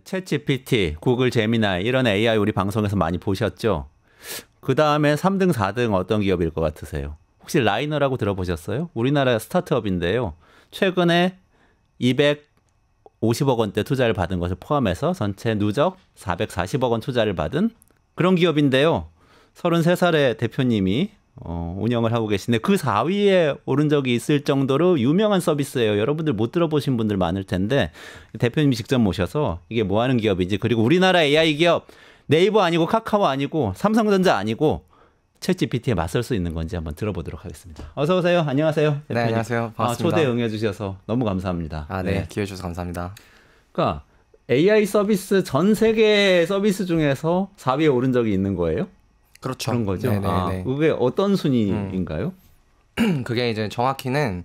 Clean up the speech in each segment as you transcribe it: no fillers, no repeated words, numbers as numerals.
챗 GPT, 구글 제미나이 이런 AI 우리 방송에서 많이 보셨죠? 그 다음에 3등, 4등 어떤 기업일 것 같으세요? 혹시 라이너라고 들어보셨어요? 우리나라 스타트업인데요. 최근에 250억 원대 투자를 받은 것을 포함해서 전체 누적 440억 원 투자를 받은 그런 기업인데요. 33살의 대표님이 운영을 하고 계신데 그 4위에 오른 적이 있을 정도로 유명한 서비스예요. 여러분들 못 들어보신 분들 많을 텐데 대표님이 직접 모셔서 이게 뭐 하는 기업인지, 그리고 우리나라 AI 기업 네이버 아니고 카카오 아니고 삼성전자 아니고 챗GPT에 맞설 수 있는 건지 한번 들어보도록 하겠습니다. 어서 오세요. 안녕하세요. 대표님. 네, 안녕하세요. 반갑습니다. 초대 응해 주셔서 너무 감사합니다. 네, 기회 주셔서 감사합니다. 그러니까 AI 서비스 전 세계 서비스 중에서 4위에 오른 적이 있는 거예요? 그렇죠. 그런 거죠. 네네네. 그게 어떤 순위인가요? 그게 이제 정확히는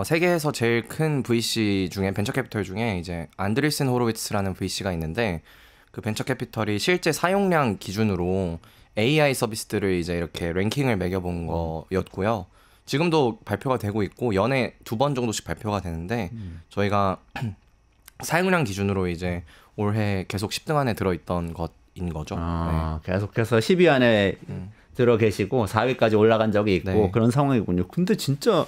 세계에서 제일 큰 VC 중에 벤처 캐피털 중에 이제 안드리슨 호로위츠라는 VC가 있는데, 그 벤처 캐피털이 실제 사용량 기준으로 AI 서비스들을 이제 이렇게 랭킹을 매겨본 거였고요. 지금도 발표가 되고 있고 연에 2번 정도씩 발표가 되는데 저희가 사용량 기준으로 이제 올해 계속 10등 안에 들어있던 것인 거죠. 네. 계속해서 10위 안에 들어 계시고 4위까지 올라간 적이 있고 네. 그런 상황이군요. 근데 진짜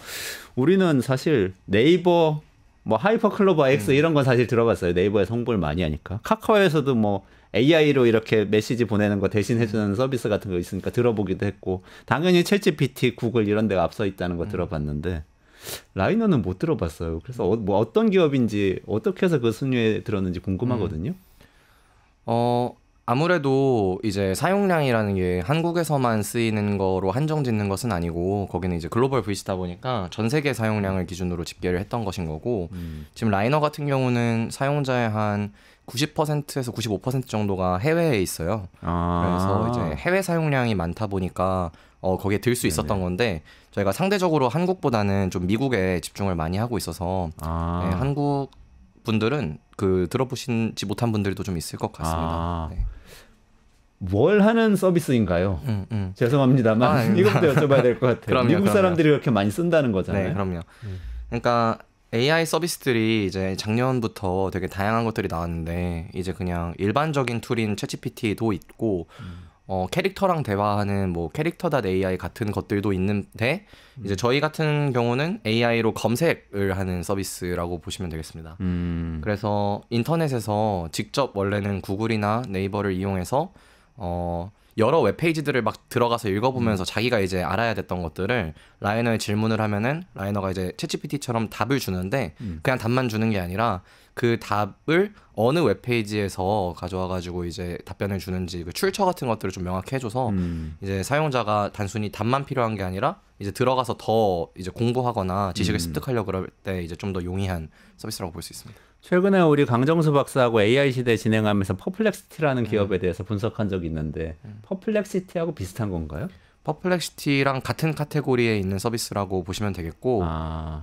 우리는 사실 네이버 뭐 하이퍼클로버 X 이런 건 사실 들어봤어요. 네이버에 홍보를 많이 하니까. 카카오에서도 뭐 AI로 이렇게 메시지 보내는 거 대신 해주는 서비스 같은 거 있으니까 들어보기도 했고, 당연히 챗GPT, 구글 이런 데가 앞서 있다는 거 들어봤는데 라이너는 못 들어봤어요. 그래서 뭐 어떤 기업인지 어떻게 해서 그 순위에 들었는지 궁금하거든요. 아무래도 이제 사용량이라는 게 한국에서만 쓰이는 거로 한정 짓는 것은 아니고, 거기는 이제 글로벌 VC다 보니까 전 세계 사용량을 기준으로 집계를 했던 것인 거고, 지금 라이너 같은 경우는 사용자의 한 90%에서 95% 정도가 해외에 있어요. 그래서 이제 해외 사용량이 많다 보니까 거기에 들 수 있었던 건데, 저희가 상대적으로 한국보다는 좀 미국에 집중을 많이 하고 있어서 네, 한국 분들은 들어보시지 못한 분들도 좀 있을 것 같습니다. 네. 뭘 하는 서비스인가요? 죄송합니다만 이것도 여쭤봐야 될 것 같아요. 그럼요, 미국 사람들이 그렇게 많이 쓴다는 거잖아요. 네, 그럼요. 그러니까 AI 서비스들이 이제 작년부터 되게 다양한 것들이 나왔는데, 이제 그냥 일반적인 툴인 챗GPT도 있고 캐릭터랑 대화하는 뭐 캐릭터.ai 같은 것들도 있는데, 이제 저희 같은 경우는 AI로 검색을 하는 서비스라고 보시면 되겠습니다. 그래서 인터넷에서 직접 원래는 구글이나 네이버를 이용해서 여러 웹페이지들을 막 들어가서 읽어보면서 자기가 이제 알아야 됐던 것들을 라이너에 질문을 하면은 라이너가 이제 챗GPT처럼 답을 주는데, 그냥 답만 주는 게 아니라 그 답을 어느 웹페이지에서 가져와가지고 이제 답변을 주는지 그 출처 같은 것들을 좀 명확히 해줘서 이제 사용자가 단순히 답만 필요한 게 아니라 이제 들어가서 더 이제 공부하거나 지식을 습득하려고 그럴 때 이제 좀 더 용이한 서비스라고 볼 수 있습니다. 최근에 우리 강정수 박사하고 AI 시대 진행하면서 퍼플렉시티라는 기업에 대해서 분석한 적이 있는데 퍼플렉시티하고 비슷한 건가요? 퍼플렉시티랑 같은 카테고리에 있는 서비스라고 보시면 되겠고,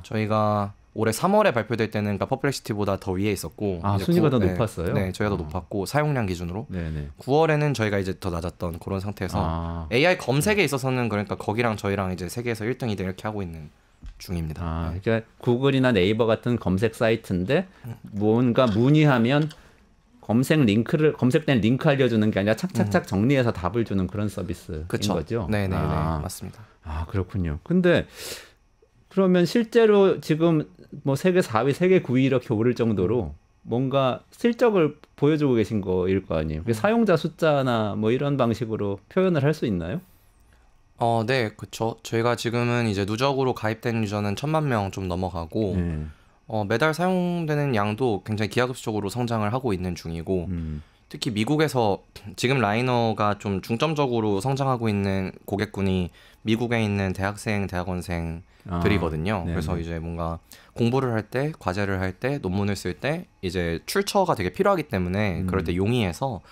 저희가 올해 3월에 발표될 때는 그러니까 퍼플렉시티보다 더 위에 있었고, 순위가 더 높았어요? 네, 저희가 더 높았고 사용량 기준으로. 네네. 9월에는 저희가 이제 더 낮았던 그런 상태에서 AI 검색에 있어서는 그러니까 거기랑 저희랑 이제 세계에서 1등, 2등 이렇게 하고 있는 중입니다. 그러니까 구글이나 네이버 같은 검색 사이트인데 뭔가 문의하면 검색된 링크 알려주는 게 아니라 착착착 정리해서 답을 주는 그런 서비스인 거죠? 네네네, 맞습니다. 그렇군요. 근데 그러면 실제로 지금 뭐 세계 4위, 세계 9위 이렇게 오를 정도로 뭔가 실적을 보여주고 계신 거일 거 아니에요? 사용자 숫자나 뭐 이런 방식으로 표현을 할 수 있나요? 네, 그렇죠. 저희가 지금은 이제 누적으로 가입된 유저는 1,000만 명 좀 넘어가고, 매달 사용되는 양도 굉장히 기하급수적으로 성장을 하고 있는 중이고, 특히 미국에서 지금 라이너가 좀 중점적으로 성장하고 있는 고객군이 미국에 있는 대학생, 대학원생들이거든요. 그래서 이제 뭔가 공부를 할 때, 과제를 할 때, 논문을 쓸 때 이제 출처가 되게 필요하기 때문에 그럴 때 용이해서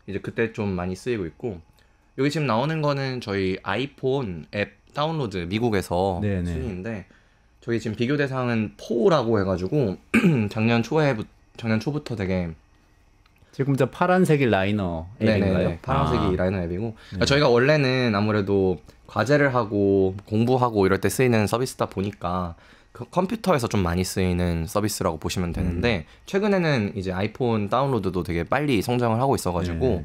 이제 그때 좀 많이 쓰이고 있고, 여기 지금 나오는 거는 저희 아이폰 앱 다운로드 미국에서 순위인데, 저희 지금 비교 대상은 4라고 해가지고 작년 초부터 되게 지금 저 파란색이 라이너 앱인가요? 파란색이 라이너 앱이고, 그러니까 저희가 원래는 아무래도 과제를 하고 공부하고 이럴 때 쓰이는 서비스다 보니까 그 컴퓨터에서 좀 많이 쓰이는 서비스라고 보시면 되는데 최근에는 이제 아이폰 다운로드도 되게 빨리 성장을 하고 있어가지고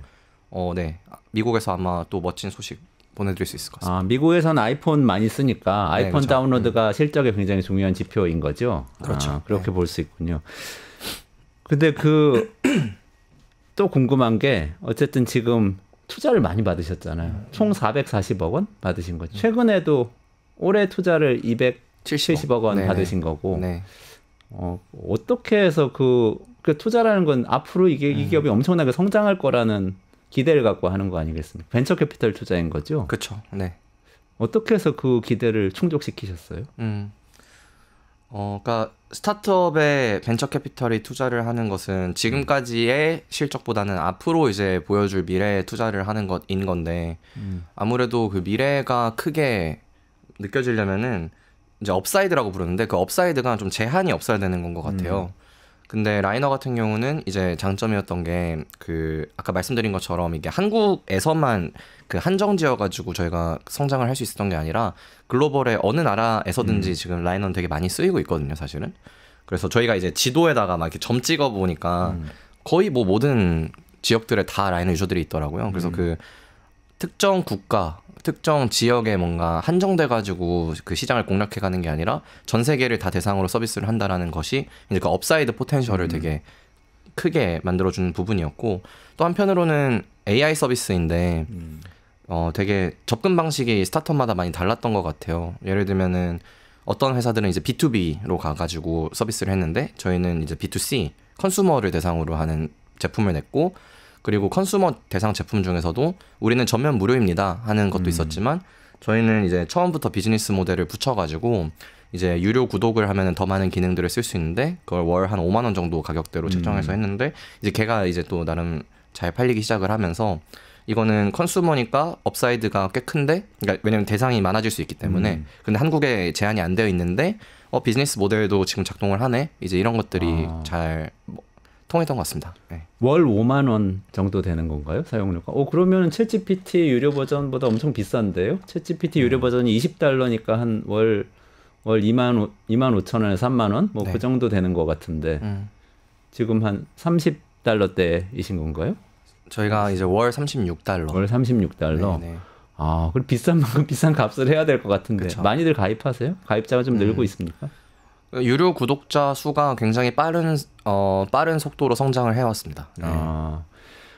네 미국에서 아마 또 멋진 소식 보내드릴 수 있을 것 같습니다. 아, 미국에서는 아이폰 많이 쓰니까 네, 아이폰 그렇죠. 다운로드가 실적에 굉장히 중요한 지표인 거죠. 그렇죠. 아, 그렇게 볼 수 있군요. 근데 또 궁금한 게 어쨌든 지금 투자를 많이 받으셨잖아요. 총 440억 원 받으신 거죠. 최근에도 올해 투자를 270억 원 네네. 받으신 거고. 네. 어떻게 해서 그 투자라는 건 앞으로 이 기업이 엄청나게 성장할 거라는 기대를 갖고 하는 거 아니겠습니까? 벤처 캐피털 투자인 거죠. 그렇죠. 네. 어떻게 해서 그 기대를 충족시키셨어요? 그러니까 스타트업에 벤처 캐피털이 투자를 하는 것은 지금까지의 실적보다는 앞으로 이제 보여줄 미래에 투자를 하는 것인 건데 아무래도 그 미래가 크게 느껴지려면은 이제 업사이드라고 부르는데 그 업사이드가 좀 제한이 없어야 되는 건 것 같아요. 근데 라이너 같은 경우는 이제 장점이었던 게 그 아까 말씀드린 것처럼 이게 한국에서만 그 한정지어 가지고 저희가 성장을 할 수 있었던 게 아니라 글로벌의 어느 나라에서든지 지금 라이너는 되게 많이 쓰이고 있거든요, 사실은. 그래서 저희가 이제 지도에다가 막 이렇게 점 찍어 보니까 거의 뭐 모든 지역들에 다 라이너 유저들이 있더라고요. 그래서 그 특정 국가, 특정 지역에 뭔가 한정돼 가지고 그 시장을 공략해 가는 게 아니라 전 세계를 다 대상으로 서비스를 한다라는 것이 이제 그 업사이드 포텐셜을 되게 크게 만들어주는 부분이었고 또 한편으로는 AI 서비스인데 되게 접근 방식이 스타트업마다 많이 달랐던 것 같아요. 예를 들면은 어떤 회사들은 이제 B2B로 가가지고 서비스를 했는데 저희는 이제 B2C, 컨슈머를 대상으로 하는 제품을 냈고 그리고 컨슈머 대상 제품 중에서도 우리는 전면 무료입니다 하는 것도 있었지만 저희는 이제 처음부터 비즈니스 모델을 붙여가지고 이제 유료 구독을 하면은 더 많은 기능들을 쓸 수 있는데 그걸 월 한 5만 원 정도 가격대로 책정해서 했는데 이제 걔가 이제 또 나름 잘 팔리기 시작을 하면서 이거는 컨슈머니까 업사이드가 꽤 큰데 그러니까 왜냐면 대상이 많아질 수 있기 때문에 근데 한국에 제한이 안 되어 있는데 비즈니스 모델도 지금 작동을 하네 이제 이런 것들이 잘 통했던 것 같습니다. 네. 월 5만 원 정도 되는 건가요? 사용료가? 그러면 챗GPT 유료 버전보다 엄청 비싼데요? 챗GPT 유료 버전이 $20니까 한 월 2만 5천 원에서 3만 원? 뭐 그 네. 정도 되는 것 같은데 지금 한 $30대이신 건가요? 저희가 이제 월 36달러. 월 36달러? 네네. 아, 그럼 비싼 만큼 비싼 값을 해야 될 것 같은데 그쵸. 많이들 가입하세요? 가입자가 좀 늘고 있습니까? 유료 구독자 수가 굉장히 빠른 속도로 성장을 해왔습니다. 네.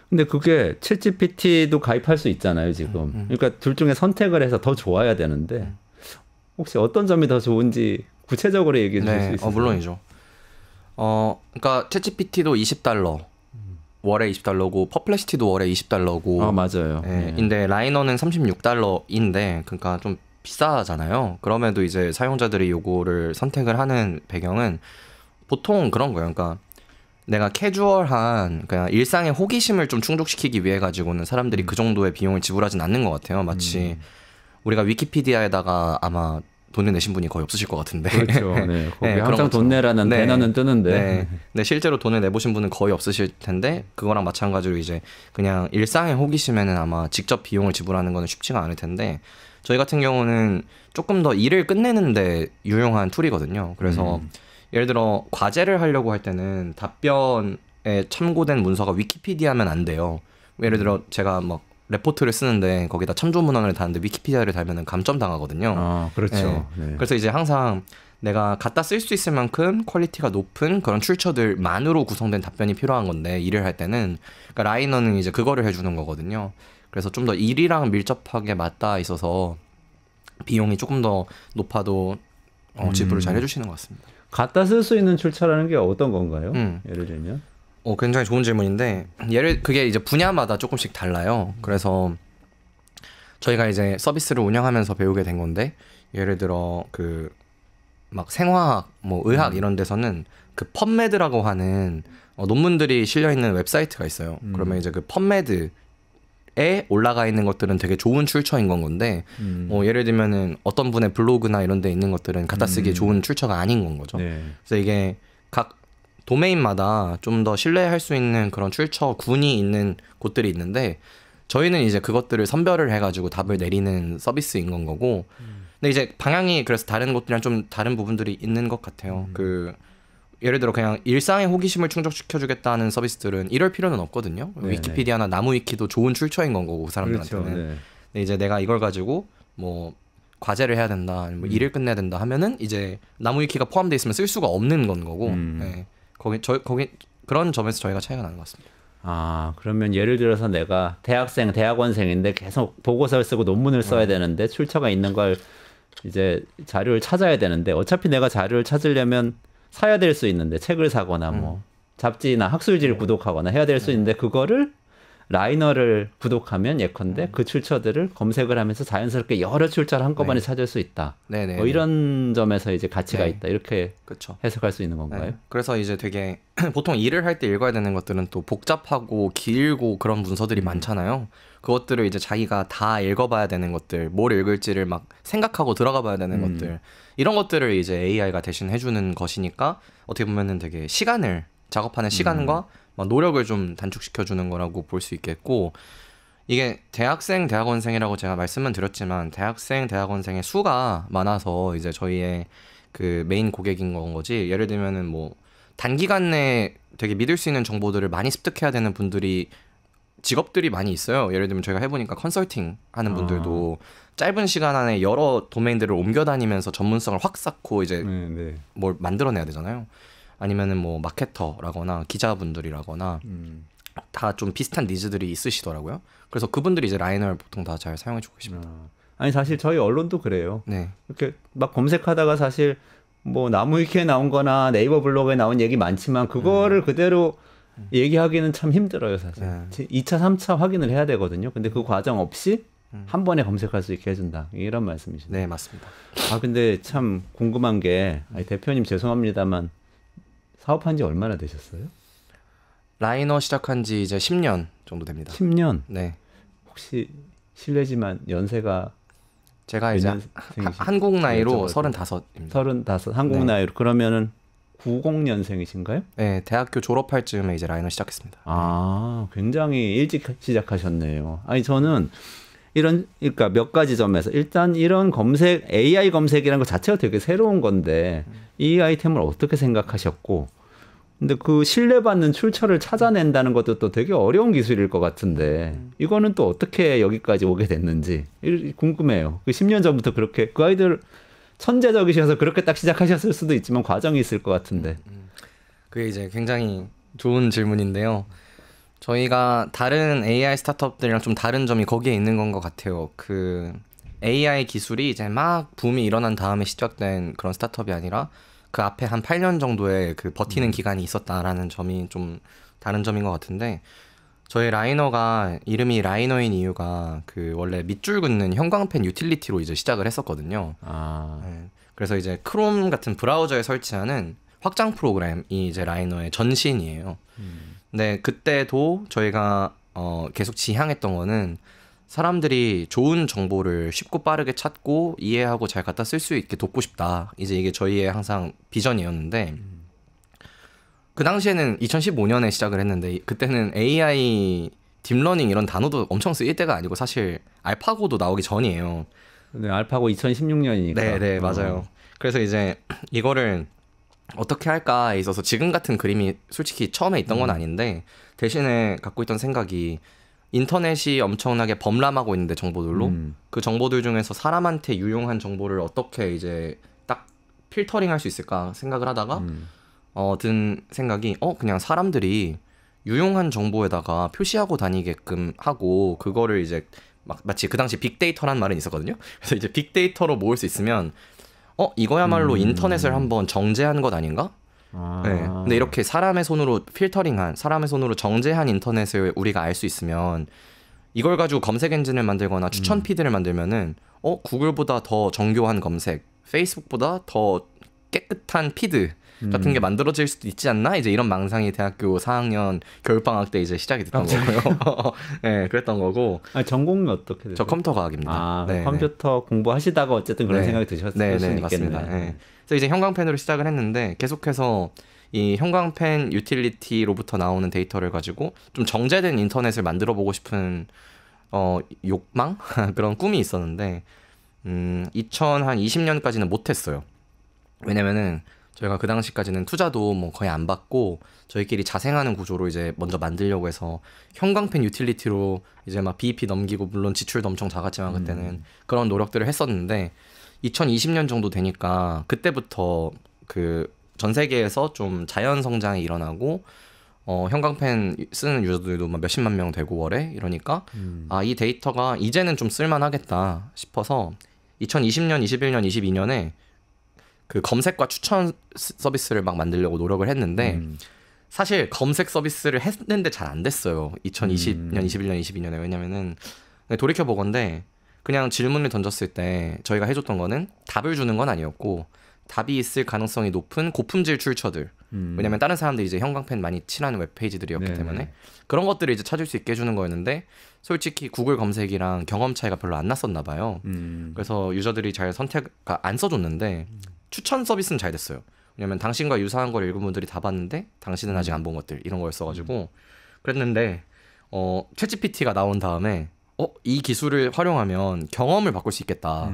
근데 그게 챗GPT도 가입할 수 있잖아요, 지금. 그러니까 둘 중에 선택을 해서 더 좋아야 되는데 혹시 어떤 점이 더 좋은지 구체적으로 얘기해 주실 수 있어요? 물론이죠. 그러니까 챗GPT도 $20 월에 $20고 퍼플렉시티도 월에 $20고 맞아요. 네. 인데 라이너는 $36인데 그러니까 좀 비싸잖아요. 그럼에도 이제 사용자들이 요거를 선택을 하는 배경은 보통 그런 거예요. 그러니까 내가 캐주얼한 그냥 일상의 호기심을 좀 충족시키기 위해 가지고는 사람들이 그 정도의 비용을 지불하진 않는 것 같아요. 마치 우리가 위키피디아에다가 아마 돈을 내신 분이 거의 없으실 것 같은데. 그렇죠. 네. 거기 네, 항상 돈 내라는 네. 배너는 뜨는데. 네. 네, 실제로 돈을 내보신 분은 거의 없으실 텐데 그거랑 마찬가지로 이제 그냥 일상의 호기심에는 아마 직접 비용을 지불하는 거는 쉽지가 않을 텐데 저희 같은 경우는 조금 더 일을 끝내는데 유용한 툴이거든요. 그래서 예를 들어 과제를 하려고 할 때는 답변에 참고된 문서가 위키피디아면 안 돼요. 예를 들어 제가 막 레포트를 쓰는데 거기다 참조문헌을 다는데 위키피디아를 달면은 감점 당하거든요. 그렇죠. 네. 그래서 이제 항상 내가 갖다 쓸 수 있을 만큼 퀄리티가 높은 그런 출처들만으로 구성된 답변이 필요한 건데 일을 할 때는 그러니까 라이너는 이제 그거를 해주는 거거든요. 그래서 좀 더 일이랑 밀접하게 맞닿아 있어서 비용이 조금 더 높아도 지불을 잘 해주시는 것 같습니다. 갖다 쓸 수 있는 출처라는 게 어떤 건가요? 예를 들면? 굉장히 좋은 질문인데 그게 이제 분야마다 조금씩 달라요. 그래서 저희가 이제 서비스를 운영하면서 배우게 된 건데 예를 들어 그 막 생화학, 뭐 의학 이런 데서는 그 펍메드라고 하는 논문들이 실려 있는 웹사이트가 있어요. 그러면 이제 그 펍메드에 올라가 있는 것들은 되게 좋은 출처인 건 건데 예를 들면은 어떤 분의 블로그나 이런 데 있는 것들은 갖다 쓰기에 좋은 출처가 아닌 건 거죠. 네. 그래서 이게 각 도메인마다 좀 더 신뢰할 수 있는 그런 출처군이 있는 곳들이 있는데 저희는 이제 그것들을 선별을 해가지고 답을 내리는 서비스인 건 거고 근데 이제 방향이 그래서 다른 곳들이랑 좀 다른 부분들이 있는 것 같아요. 그 예를 들어 그냥 일상의 호기심을 충족시켜주겠다는 서비스들은 이럴 필요는 없거든요. 네네. 위키피디아나 나무위키도 좋은 출처인 건 거고 그 사람들한테는. 그렇죠. 네. 근데 이제 내가 이걸 가지고 뭐 과제를 해야 된다, 아니면 뭐 일을 끝내야 된다 하면은 이제 나무위키가 포함되어 있으면 쓸 수가 없는 건 거고. 네. 거기 그런 점에서 저희가 차이가 나는 것 같습니다. 아, 그러면 예를 들어서 내가 대학원생인데 계속 보고서를 쓰고 논문을 써야 되는데 출처가 있는 걸 이제 자료를 찾아야 되는데 어차피 내가 자료를 찾으려면 사야 될 수 있는데 책을 사거나 뭐 잡지나 학술지를 구독하거나 해야 될 수 있는데 그거를 라이너를 구독하면 예컨대 그 출처들을 검색을 하면서 자연스럽게 여러 출처를 한꺼번에 찾을 수 있다. 네네. 뭐 이런 점에서 이제 가치가 네. 있다. 이렇게 그렇죠. 해석할 수 있는 건가요? 네. 그래서 이제 되게 보통 일을 할 때 읽어야 되는 것들은 또 복잡하고 길고 그런 문서들이 많잖아요. 그것들을 이제 자기가 다 읽어봐야 되는 것들, 뭘 읽을지를 막 생각하고 들어가봐야 되는 것들, 이런 것들을 이제 AI가 대신 해주는 것이니까 어떻게 보면은 되게 시간을 작업하는 시간과 막 노력을 좀 단축시켜주는 거라고 볼 수 있겠고, 이게 대학생, 대학원생이라고 제가 말씀은 드렸지만 대학생, 대학원생의 수가 많아서 이제 저희의 그 메인 고객인 건 거지. 예를 들면은 뭐 단기간 내에 되게 믿을 수 있는 정보들을 많이 습득해야 되는 분들이 직업들이 많이 있어요. 예를 들면 저희가 해보니까 컨설팅 하는 분들도 짧은 시간 안에 여러 도메인들을 옮겨 다니면서 전문성을 확 쌓고 이제 뭘 만들어내야 되잖아요. 아니면은 뭐 마케터라거나 기자분들이라거나 다 좀 비슷한 니즈들이 있으시더라고요. 그래서 그분들이 이제 라이너를 보통 다 잘 사용해주고 계십니다. 아니 사실 저희 언론도 그래요. 네. 이렇게 막 검색하다가 사실 뭐 나무위키에 나온 거나 네이버 블로그에 나온 얘기 많지만 그거를 그대로 얘기하기는 참 힘들어요, 사실. 2차, 3차 확인을 해야 되거든요. 근데 그 과정 없이 한 번에 검색할 수 있게 해준다. 이런 말씀이시죠. 네, 맞습니다. 아, 근데 참 궁금한 게, 아니, 대표님 죄송합니다만, 사업한 지 얼마나 되셨어요? 라이너 시작한 지 이제 10년 정도 됩니다. 10년? 네. 혹시 실례지만 연세가 제가 몇 이제 년생이신가요? 한국 나이로 여쭤봐도. 35입니다. 35, 한국 네. 나이로. 그러면은 90년생이신가요? 네, 대학교 졸업할 즈음에 이제 라이너 시작했습니다. 아, 굉장히 일찍 시작하셨네요. 아니, 저는 그러니까 몇 가지 점에서 일단 이런 검색, AI 검색이라는 것 자체가 되게 새로운 건데 이 아이템을 어떻게 생각하셨고, 근데 그 신뢰받는 출처를 찾아낸다는 것도 또 되게 어려운 기술일 것 같은데 이거는 또 어떻게 여기까지 오게 됐는지 궁금해요. 그 10년 전부터 그렇게 그 아이들 천재적이셔서 그렇게 딱 시작하셨을 수도 있지만 과정이 있을 것 같은데. 그게 이제 굉장히 좋은 질문인데요. 저희가 다른 AI 스타트업들이랑 좀 다른 점이 거기에 있는 건 것 같아요. 그 AI 기술이 이제 막 붐이 일어난 다음에 시작된 그런 스타트업이 아니라 그 앞에 한 8년 정도의 그 버티는 기간이 있었다라는 점이 좀 다른 점인 것 같은데, 저희 라이너가 이름이 라이너인 이유가 그 원래 밑줄 긋는 형광펜 유틸리티로 이제 시작을 했었거든요. 네. 그래서 이제 크롬 같은 브라우저에 설치하는 확장 프로그램이 이제 라이너의 전신이에요. 근데 그때도 저희가 계속 지향했던 거는 사람들이 좋은 정보를 쉽고 빠르게 찾고 이해하고 잘 갖다 쓸 수 있게 돕고 싶다. 이제 이게 저희의 항상 비전이었는데, 그 당시에는 2015년에 시작을 했는데 그때는 AI, 딥러닝 이런 단어도 엄청 쓰일 때가 아니고 사실 알파고도 나오기 전이에요. 네, 알파고 2016년이니까. 네, 맞아요. 그래서 이제 이거를 어떻게 할까에 있어서 지금 같은 그림이 솔직히 처음에 있던 건 아닌데, 대신에 갖고 있던 생각이 인터넷이 엄청나게 범람하고 있는데 정보들로 그 정보들 중에서 사람한테 유용한 정보를 어떻게 이제 딱 필터링 할 수 있을까 생각을 하다가 든 생각이 그냥 사람들이 유용한 정보에다가 표시하고 다니게끔 하고 그거를 이제 막 마치 그 당시 빅데이터라는 말은 있었거든요. 그래서 이제 빅데이터로 모을 수 있으면 이거야말로 인터넷을 한번 정제한 것 아닌가? 네. 근데 이렇게 사람의 손으로 필터링한, 사람의 손으로 정제한 인터넷을 우리가 알 수 있으면 이걸 가지고 검색 엔진을 만들거나 추천 피드를 만들면은 구글보다 더 정교한 검색, 페이스북보다 더 깨끗한 피드 같은 게 만들어질 수도 있지 않나? 이제 이런 망상이 대학교 4학년 겨울방학 때 이제 시작이 됐던 거고요. 네, 그랬던 거고. 전공이 어떻게 되세요? 저 컴퓨터 과학입니다. 네, 컴퓨터 공부하시다가 어쨌든 그런 생각이 드셨을 수 있겠네요. 맞습니다. 네. 그래서 이제 형광펜으로 시작을 했는데 계속해서 이 형광펜 유틸리티로부터 나오는 데이터를 가지고 좀 정제된 인터넷을 만들어 보고 싶은 욕망? 그런 꿈이 있었는데, 2020년까지는 못했어요. 왜냐면은 저희가 그 당시까지는 투자도 뭐 거의 안 받고 저희끼리 자생하는 구조로 이제 먼저 만들려고 해서 형광펜 유틸리티로 이제 막 BEP 넘기고, 물론 지출도 엄청 작았지만 그때는 그런 노력들을 했었는데 2020년 정도 되니까 그때부터 그 전 세계에서 좀 자연 성장이 일어나고 형광펜 쓰는 유저들도 막 몇십만 명 되고 월에 이러니까 이 데이터가 이제는 좀 쓸만하겠다 싶어서 2020년, 21년, 22년에 그 검색과 추천 서비스를 막 만들려고 노력을 했는데 사실 검색 서비스를 했는데 잘 안 됐어요. 2020년, 21년, 22년에. 왜냐면은 돌이켜 보건데 그냥 질문을 던졌을 때 저희가 해줬던 거는 답을 주는 건 아니었고, 답이 있을 가능성이 높은 고품질 출처들. 왜냐면 다른 사람들이 이제 형광펜 많이 칠하는 웹페이지들이었기 네네. 때문에 그런 것들을 이제 찾을 수 있게 해주는 거였는데, 솔직히 구글 검색이랑 경험 차이가 별로 안 났었나 봐요. 그래서 유저들이 잘 안 써줬는데 추천 서비스는 잘 됐어요. 왜냐면 당신과 유사한 걸 읽은 분들이 다 봤는데 당신은 아직 안 본 것들, 이런 거였어가지고 그랬는데 챗GPT가 나온 다음에 이 기술을 활용하면 경험을 바꿀 수 있겠다.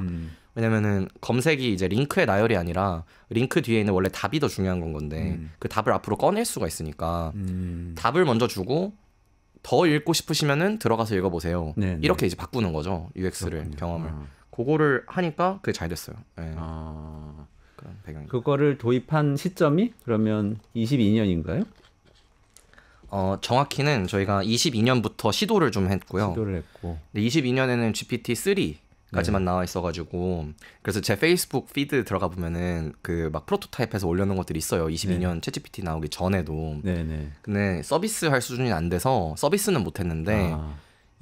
왜냐면은 검색이 이제 링크의 나열이 아니라 링크 뒤에 있는 원래 답이 더 중요한 건 건데 그 답을 앞으로 꺼낼 수가 있으니까 답을 먼저 주고 더 읽고 싶으시면은 들어가서 읽어보세요. 네네. 이렇게 이제 바꾸는 거죠. UX를, 그렇군요. 경험을. 그거를 하니까 그게 잘 됐어요. 네. 아, 그런 배경이. 그거를 도입한 시점이 그러면 22년인가요? 정확히는 저희가 22년부터 시도를 좀 했고요. 시도를 했고. 근데 22년에는 GPT-3까지만 나와 있어가지고, 그래서 제 페이스북 피드 들어가 보면은 그 막 프로토타입해서 올려놓은 것들이 있어요. 22년 챗GPT 나오기 전에도. 네네. 근데 서비스 할 수준이 안 돼서 서비스는 못했는데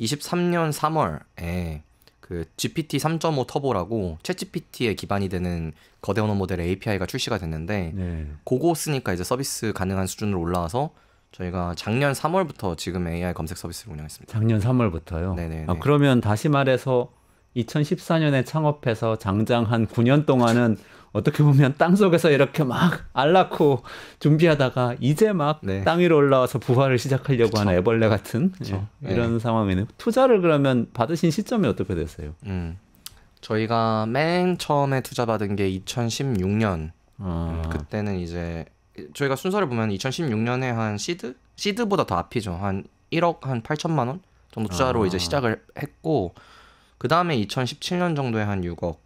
23년 3월에 그 GPT 3.5 터보라고 챗GPT에 기반이 되는 거대 언어 모델의 API가 출시가 됐는데 네. 그거 쓰니까 이제 서비스 가능한 수준으로 올라와서 저희가 작년 3월부터 지금 AI 검색 서비스를 운영했습니다. 작년 3월부터요. 네네네. 그러면 다시 말해서 2014년에 창업해서 장장 한 9년 동안은 어떻게 보면 땅속에서 이렇게 막 알 낳고 준비하다가 이제 막 땅 위로 올라와서 부활을 시작하려고 그쵸. 하는 애벌레 같은 이런 상황이네요. 투자를 그러면 받으신 시점이 어떻게 됐어요? 저희가 맨 처음에 투자 받은 게 2016년. 그때는 이제 저희가 순서를 보면 2016년에 한 시드보다 더 앞이죠. 한 1억 한 8천만 원 정도 투자로 이제 시작을 했고, 그 다음에 2017년 정도에 한 6억.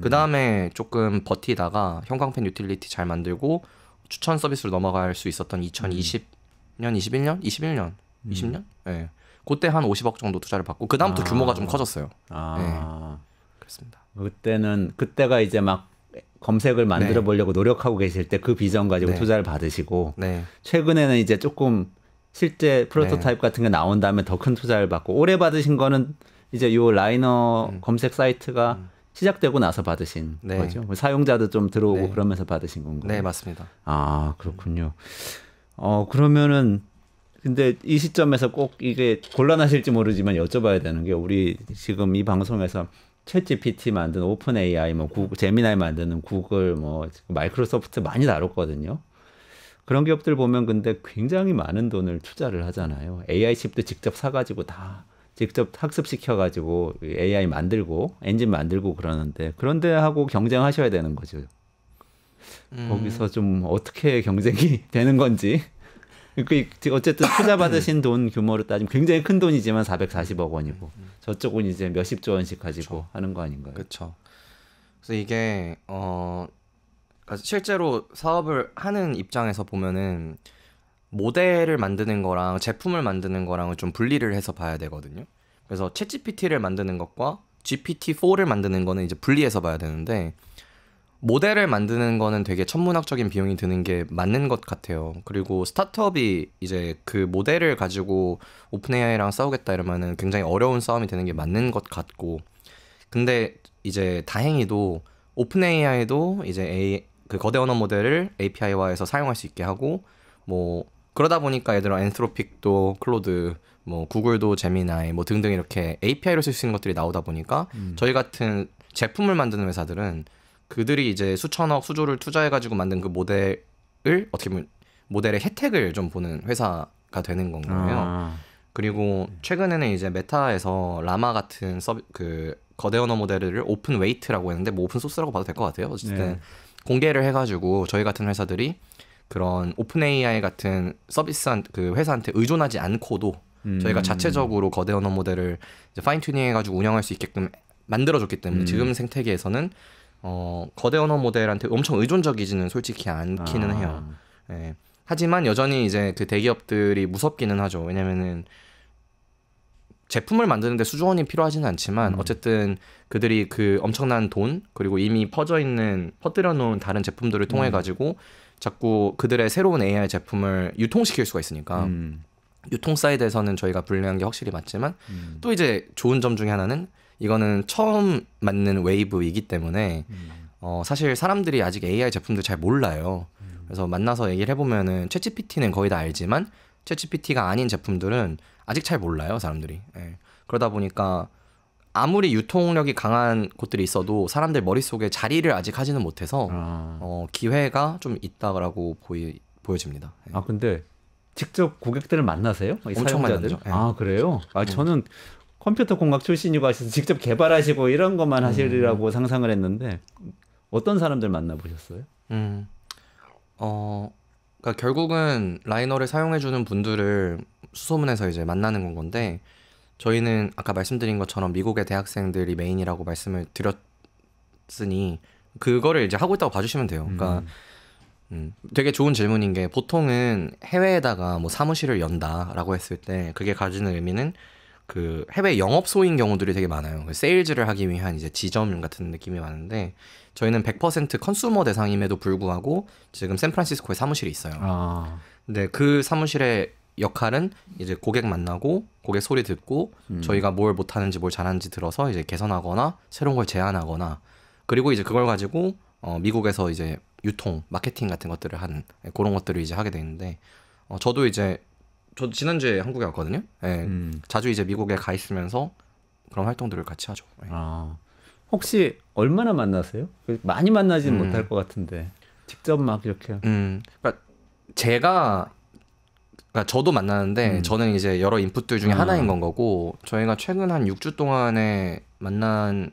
그 다음에 조금 버티다가 형광펜 유틸리티 잘 만들고 추천 서비스로 넘어갈 수 있었던 2020년, 21년? 20년? 네. 그때 한 50억 정도 투자를 받고 그 다음부터 규모가 좀 커졌어요. 네. 그렇습니다. 그때가 이제 막 검색을 만들어 보려고 노력하고 계실 때 그 비전 가지고 투자를 받으시고 최근에는 이제 조금 실제 프로토타입 같은 게 나온 다음에 더 큰 투자를 받고, 올해 받으신 거는 이제 요 라이너 검색 사이트가 시작되고 나서 받으신 거죠. 사용자도 좀 들어오고 그러면서 받으신 건가요? 네, 맞습니다. 아, 그렇군요. 그러면은 근데 이 시점에서 꼭 이게 곤란하실지 모르지만 여쭤봐야 되는 게, 우리 지금 이 방송에서 챗GPT 만든 오픈 AI, 뭐 구글, 제미나이 만드는 구글, 뭐 마이크로소프트 많이 다뤘거든요. 그런 기업들 보면 근데 굉장히 많은 돈을 투자를 하잖아요. AI 칩도 직접 사가지고 다 직접 학습시켜가지고 AI 만들고 엔진 만들고 그러는데, 그런데 하고 경쟁하셔야 되는 거죠. 거기서 좀 어떻게 경쟁이 되는 건지. 어쨌든 투자 받으신 돈 규모로 따지면 굉장히 큰 돈이지만 440억 원이고 저쪽은 이제 몇십조 원씩 가지고 하는 거 아닌가요? 그렇죠. 그래서 이게 실제로 사업을 하는 입장에서 보면은 모델을 만드는 거랑 제품을 만드는 거랑은 좀 분리를 해서 봐야 되거든요. 그래서 챗GPT를 만드는 것과 GPT-4를 만드는 거는 이제 분리해서 봐야 되는데, 모델을 만드는 거는 되게 천문학적인 비용이 드는 게 맞는 것 같아요. 그리고 스타트업이 이제 그 모델을 가지고 오픈AI랑 싸우겠다 이러면은 굉장히 어려운 싸움이 되는 게 맞는 것 같고, 근데 이제 다행히도 오픈AI도 이제 그 거대 언어 모델을 API화해서 사용할 수 있게 하고, 뭐 그러다 보니까 예를 들어 엔트로픽도 클로드, 뭐 구글도 제미나이 뭐 등등 이렇게 API로 쓸 수 있는 것들이 나오다 보니까 저희 같은 제품을 만드는 회사들은 그들이 이제 수천억 수조를 투자해가지고 만든 그 모델을 어떻게 보면 모델의 혜택을 좀 보는 회사가 되는 건가요. 그리고 최근에는 이제 메타에서 라마 같은 그 거대 언어 모델을 오픈 웨이트라고 했는데 뭐 오픈 소스라고 봐도 될 것 같아요. 어쨌든 네. 공개를 해가지고 저희 같은 회사들이 그런 오픈 AI 같은 서비스한 그 회사한테 의존하지 않고도 저희가 자체적으로 거대 언어 모델을 이제 파인 튜닝 해가지고 운영할 수 있게끔 만들어줬기 때문에 지금 생태계에서는 거대 언어 모델한테 엄청 의존적이지는 솔직히 않기는 해요. 예. 하지만 여전히 이제 그 대기업들이 무섭기는 하죠. 왜냐면은 제품을 만드는데 수조 원이 필요하지는 않지만 어쨌든 그들이 그 엄청난 돈 그리고 이미 퍼뜨려 놓은 다른 제품들을 통해 가지고 자꾸 그들의 새로운 AI 제품을 유통시킬 수가 있으니까 유통 사이드에서는 저희가 불리한 게 확실히 맞지만 또 이제 좋은 점 중에 하나는 이거는 처음 맞는 웨이브이기 때문에 사실 사람들이 아직 AI 제품들 잘 몰라요. 그래서 만나서 얘기를 해보면은 챗GPT는 거의 다 알지만 챗GPT가 아닌 제품들은 아직 잘 몰라요, 사람들이. 예. 그러다 보니까 아무리 유통력이 강한 곳들이 있어도 사람들 머릿속에 자리를 아직 하지는 못해서 기회가 좀 있다라고 보여집니다. 예. 아 근데 직접 고객들을 만나세요? 엄청 만나죠. 예. 아 그래요? 아 저는 컴퓨터 공학 출신이고 하셔서 직접 개발하시고 이런 것만 하시리라고 상상을 했는데 어떤 사람들 만나보셨어요? 그러니까 결국은 라이너를 사용해주는 분들을 수소문해서 이제 만나는 건데 저희는 아까 말씀드린 것처럼 미국의 대학생들이 메인이라고 말씀을 드렸으니 그거를 이제 하고 있다고 봐주시면 돼요. 그러니까 되게 좋은 질문인 게 보통은 해외에다가 뭐 사무실을 연다라고 했을 때 그게 가지는 의미는 그 해외 영업소인 경우들이 되게 많아요. 세일즈를 하기 위한 이제 지점 같은 느낌이 많은데 저희는 100% 컨슈머 대상임에도 불구하고 지금 샌프란시스코에 사무실이 있어요. 근데 그 사무실의 역할은 이제 고객 만나고 고객 소리 듣고 저희가 뭘 못하는지 뭘 잘하는지 들어서 이제 개선하거나 새로운 걸 제안하거나 그리고 이제 그걸 가지고 미국에서 이제 유통, 마케팅 같은 것들을 하는 그런 것들을 이제 하게 되는데 저도 지난주에 한국에 왔거든요. 예, 자주 이제 미국에 가 있으면서 그런 활동들을 같이 하죠. 예. 혹시 얼마나 만나세요? 많이 만나지는 못할 것 같은데 직접 막 이렇게. 그러니까 저도 만나는데 저는 이제 여러 인풋들 중에 하나인 건 거고 저희가 최근 한 6주 동안에 만난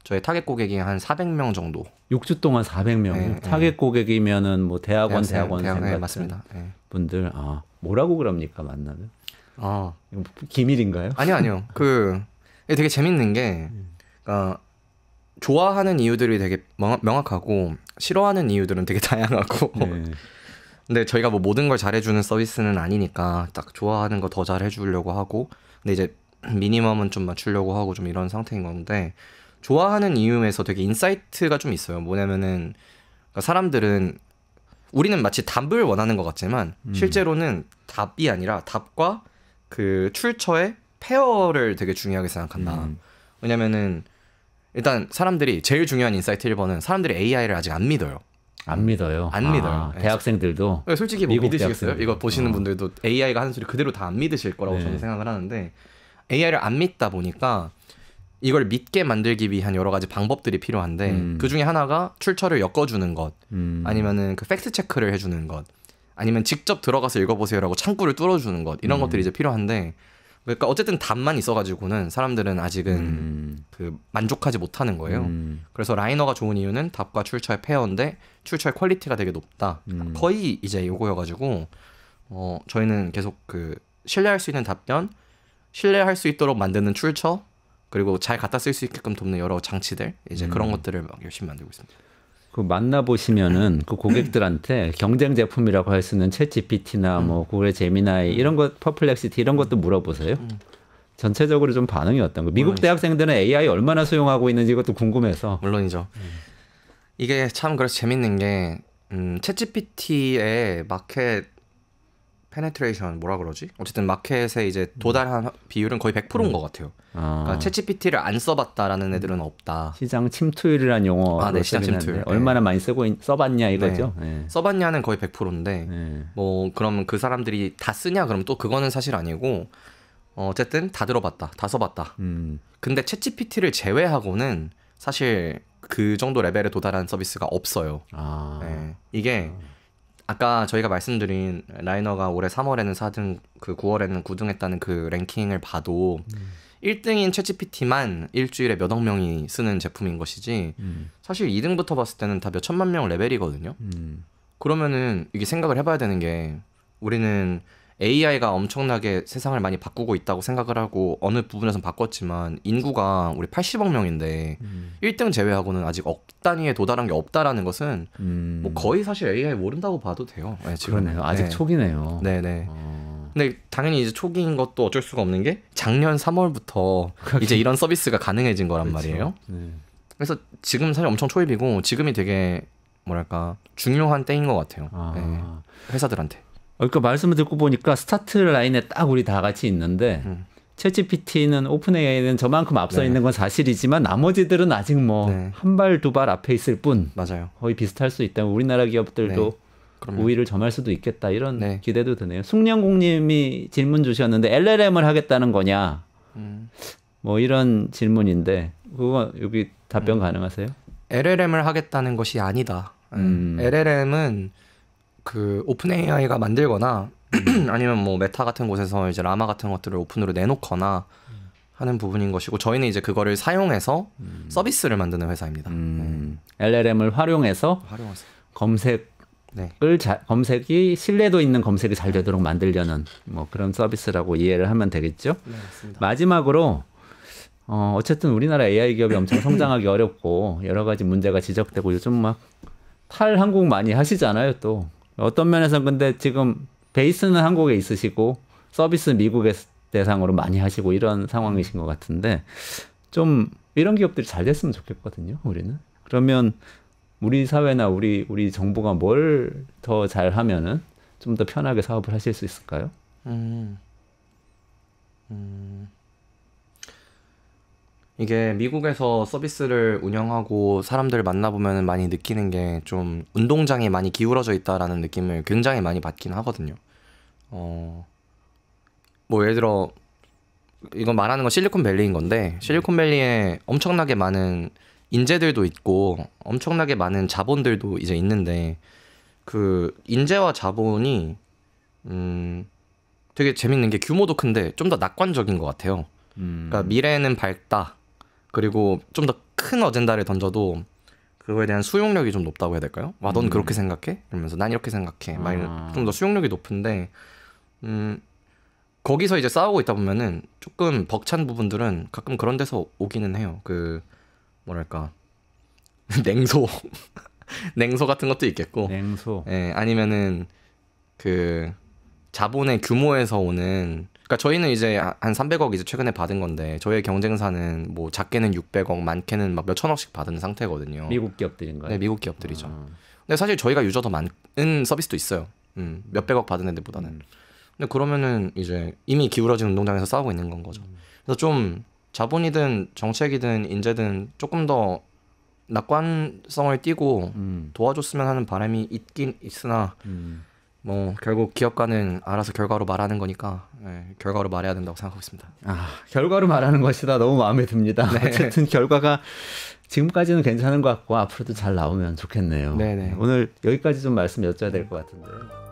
저희 타겟 고객이 한 400명 정도. 6주 동안 400명. 네, 타겟 고객이면은 뭐 대학원생 같은 맞습니다. 분들. 뭐라고 그럽니까 만나면? 이거 기밀인가요? 아니요. 이게 되게 재밌는 게 좋아하는 이유들이 되게 명확하고 싫어하는 이유들은 되게 다양하고. 네. 근데 저희가 뭐 모든 걸 잘해주는 서비스는 아니니까 딱 좋아하는 거 더 잘해주려고 하고 근데 이제 미니멈은 좀 맞추려고 하고 좀 이런 상태인 건데 좋아하는 이유에서 되게 인사이트가 좀 있어요. 뭐냐면은 그러니까 사람들은 우리는 마치 답을 원하는 것 같지만 실제로는 답이 아니라 답과 그 출처의 페어를 되게 중요하게 생각한다. 왜냐면은 일단 사람들이 제일 중요한 인사이트 1번은 사람들이 AI를 아직 안 믿어요. 안 믿어요. 안 믿어요. 대학생들도. 솔직히 뭐 믿으시겠어요? 이거 보시는 분들도 AI가 하는 소리 그대로 다 안 믿으실 거라고 저는 생각을 하는데 AI를 안 믿다 보니까 이걸 믿게 만들기 위한 여러 가지 방법들이 필요한데 그 중에 하나가 출처를 엮어주는 것 아니면은 그 팩트 체크를 해주는 것 아니면 직접 들어가서 읽어보세요라고 창구를 뚫어주는 것 이런 것들이 이제 필요한데 그러니까 어쨌든 답만 있어가지고는 사람들은 아직은 그 만족하지 못하는 거예요. 그래서 라이너가 좋은 이유는 답과 출처의 페어인데 출처의 퀄리티가 되게 높다. 거의 이제 요거여가지고 저희는 계속 그 신뢰할 수 있는 답변, 신뢰할 수 있도록 만드는 출처, 그리고 잘 갖다 쓸 수 있게끔 돕는 여러 장치들 이제 그런 것들을 막 열심히 만들고 있습니다. 그 만나보시면은 그 고객들한테 경쟁 제품이라고 할 수 있는 챗 GPT나 뭐 구글의 제미나이 이런 것, 퍼플렉시티 이런 것도 물어보세요. 전체적으로 좀 반응이 어떤 거? 미국 물론이죠. 대학생들은 AI 얼마나 수용하고 있는지 이것도 궁금해서. 물론이죠. 이게 참 그래서 재밌는 게 챗 GPT의 마켓 페네트레이션 뭐라 그러지? 어쨌든 마켓에 이제 도달한 비율은 거의 100%인 것 같아요. 그러니까 챗GPT를 안 써봤다라는 애들은 없다. 시장 침투율이라는 용어. 네, 시장 침투율. 얼마나 많이 써봤냐 이거죠. 네. 써봤냐는 거의 100%인데 뭐 그럼 그 사람들이 다 쓰냐? 그럼 또 그거는 사실 아니고 어쨌든 다 들어봤다, 다 써봤다. 근데 챗GPT를 제외하고는 사실 그 정도 레벨에 도달한 서비스가 없어요. 이게 아까 저희가 말씀드린 라이너가 올해 3월에는 4등, 그 9월에는 9등 했다는 그 랭킹을 봐도 1등인 챗GPT만 일주일에 몇억 명이 쓰는 제품인 것이지 사실 2등부터 봤을 때는 다 몇 천만 명 레벨이거든요. 그러면은 이게 생각을 해봐야 되는 게 우리는 AI가 엄청나게 세상을 많이 바꾸고 있다고 생각을 하고 어느 부분에선 바꿨지만 인구가 우리 80억 명인데 1등 제외하고는 아직 억 단위에 도달한 게 없다라는 것은 뭐 거의 사실 AI 모른다고 봐도 돼요. 네, 지금. 그러네요. 아직 네. 초기네요. 네네. 근데 당연히 이제 초기인 것도 어쩔 수가 없는 게 작년 3월부터 이제 이런 서비스가 가능해진 거란 그렇죠. 말이에요. 네. 그래서 지금 사실 엄청 초입이고 지금이 되게 뭐랄까 중요한 때인 것 같아요. 네. 회사들한테. 그러니까 말씀을 듣고 보니까 스타트 라인에 딱 우리 다 같이 있는데 챗GPT는 오픈 AI는 저만큼 앞서 네. 있는 건 사실이지만 나머지들은 아직 뭐 네. 한 발 두 발 앞에 있을 뿐 맞아요. 거의 비슷할 수 있다면 우리나라 기업들도 네. 그럼요. 우위를 점할 수도 있겠다 이런 네. 기대도 드네요. 숙련공님이 질문 주셨는데 LLM을 하겠다는 거냐 뭐 이런 질문인데 그거 여기 답변 가능하세요? LLM을 하겠다는 것이 아니다. LLM은 그 오픈 AI가 만들거나 아니면 뭐 메타 같은 곳에서 이제 라마 같은 것들을 오픈으로 내놓거나 하는 부분인 것이고 저희는 이제 그거를 사용해서 서비스를 만드는 회사입니다. LLM을 활용해서 활용해서 검색을 네. 검색이 신뢰도 있는 검색이 잘 되도록 만들려는 뭐 그런 서비스라고 이해를 하면 되겠죠. 네, 맞습니다. 마지막으로 어쨌든 우리나라 AI 기업이 엄청 성장하기 어렵고 여러 가지 문제가 지적되고 요즘 막 탈한국 많이 하시잖아요. 또 어떤 면에서는 근데 지금 베이스는 한국에 있으시고 서비스 미국에 대상으로 많이 하시고 이런 상황이신 것 같은데 좀 이런 기업들이 잘 됐으면 좋겠거든요. 우리는 그러면 우리 사회나 우리 정부가 뭘 더 잘하면은 좀 더 편하게 사업을 하실 수 있을까요? 이게 미국에서 서비스를 운영하고 사람들을 만나보면 많이 느끼는 게 좀 운동장이 많이 기울어져 있다라는 느낌을 굉장히 많이 받긴 하거든요. 뭐 예를 들어 이건 말하는 건 실리콘밸리인 건데 실리콘밸리에 엄청나게 많은 인재들도 있고 엄청나게 많은 자본들도 이제 있는데 그 인재와 자본이 되게 재밌는 게 규모도 큰데 좀 더 낙관적인 것 같아요. 그러니까 미래는 밝다. 그리고 좀 더 큰 어젠다를 던져도 그거에 대한 수용력이 좀 높다고 해야 될까요? 와, 넌 그렇게 생각해? 이러면서 난 이렇게 생각해. 좀 더 수용력이 높은데 거기서 이제 싸우고 있다 보면은 조금 벅찬 부분들은 가끔 그런 데서 오기는 해요. 그 뭐랄까 냉소 냉소 같은 것도 있겠고 냉소. 예, 아니면은 그 자본의 규모에서 오는 그러니까 저희는 이제 한 300억 이제 최근에 받은 건데 저희의 경쟁사는 뭐 작게는 600억, 많게는 막 몇천억씩 받은 상태거든요. 미국 기업들인가요? 네, 미국 기업들이죠. 근데 사실 저희가 유저 더 많은 서비스도 있어요. 몇백억 받은 애들보다는. 근데 그러면은 이제 이미 기울어진 운동장에서 싸우고 있는 건 거죠. 그래서 좀 자본이든 정책이든 인재든 조금 더 낙관성을 띠고 도와줬으면 하는 바람이 있긴 있으나 뭐 결국 기업가는 알아서 결과로 말하는 거니까 결과로 말해야 된다고 생각하고 있습니다. 결과로 말하는 것이다. 너무 마음에 듭니다. 네. 어쨌든 결과가 지금까지는 괜찮은 것 같고 앞으로도 잘 나오면 좋겠네요. 네네. 오늘 여기까지 좀 말씀 여쭤야 될 것 같은데요.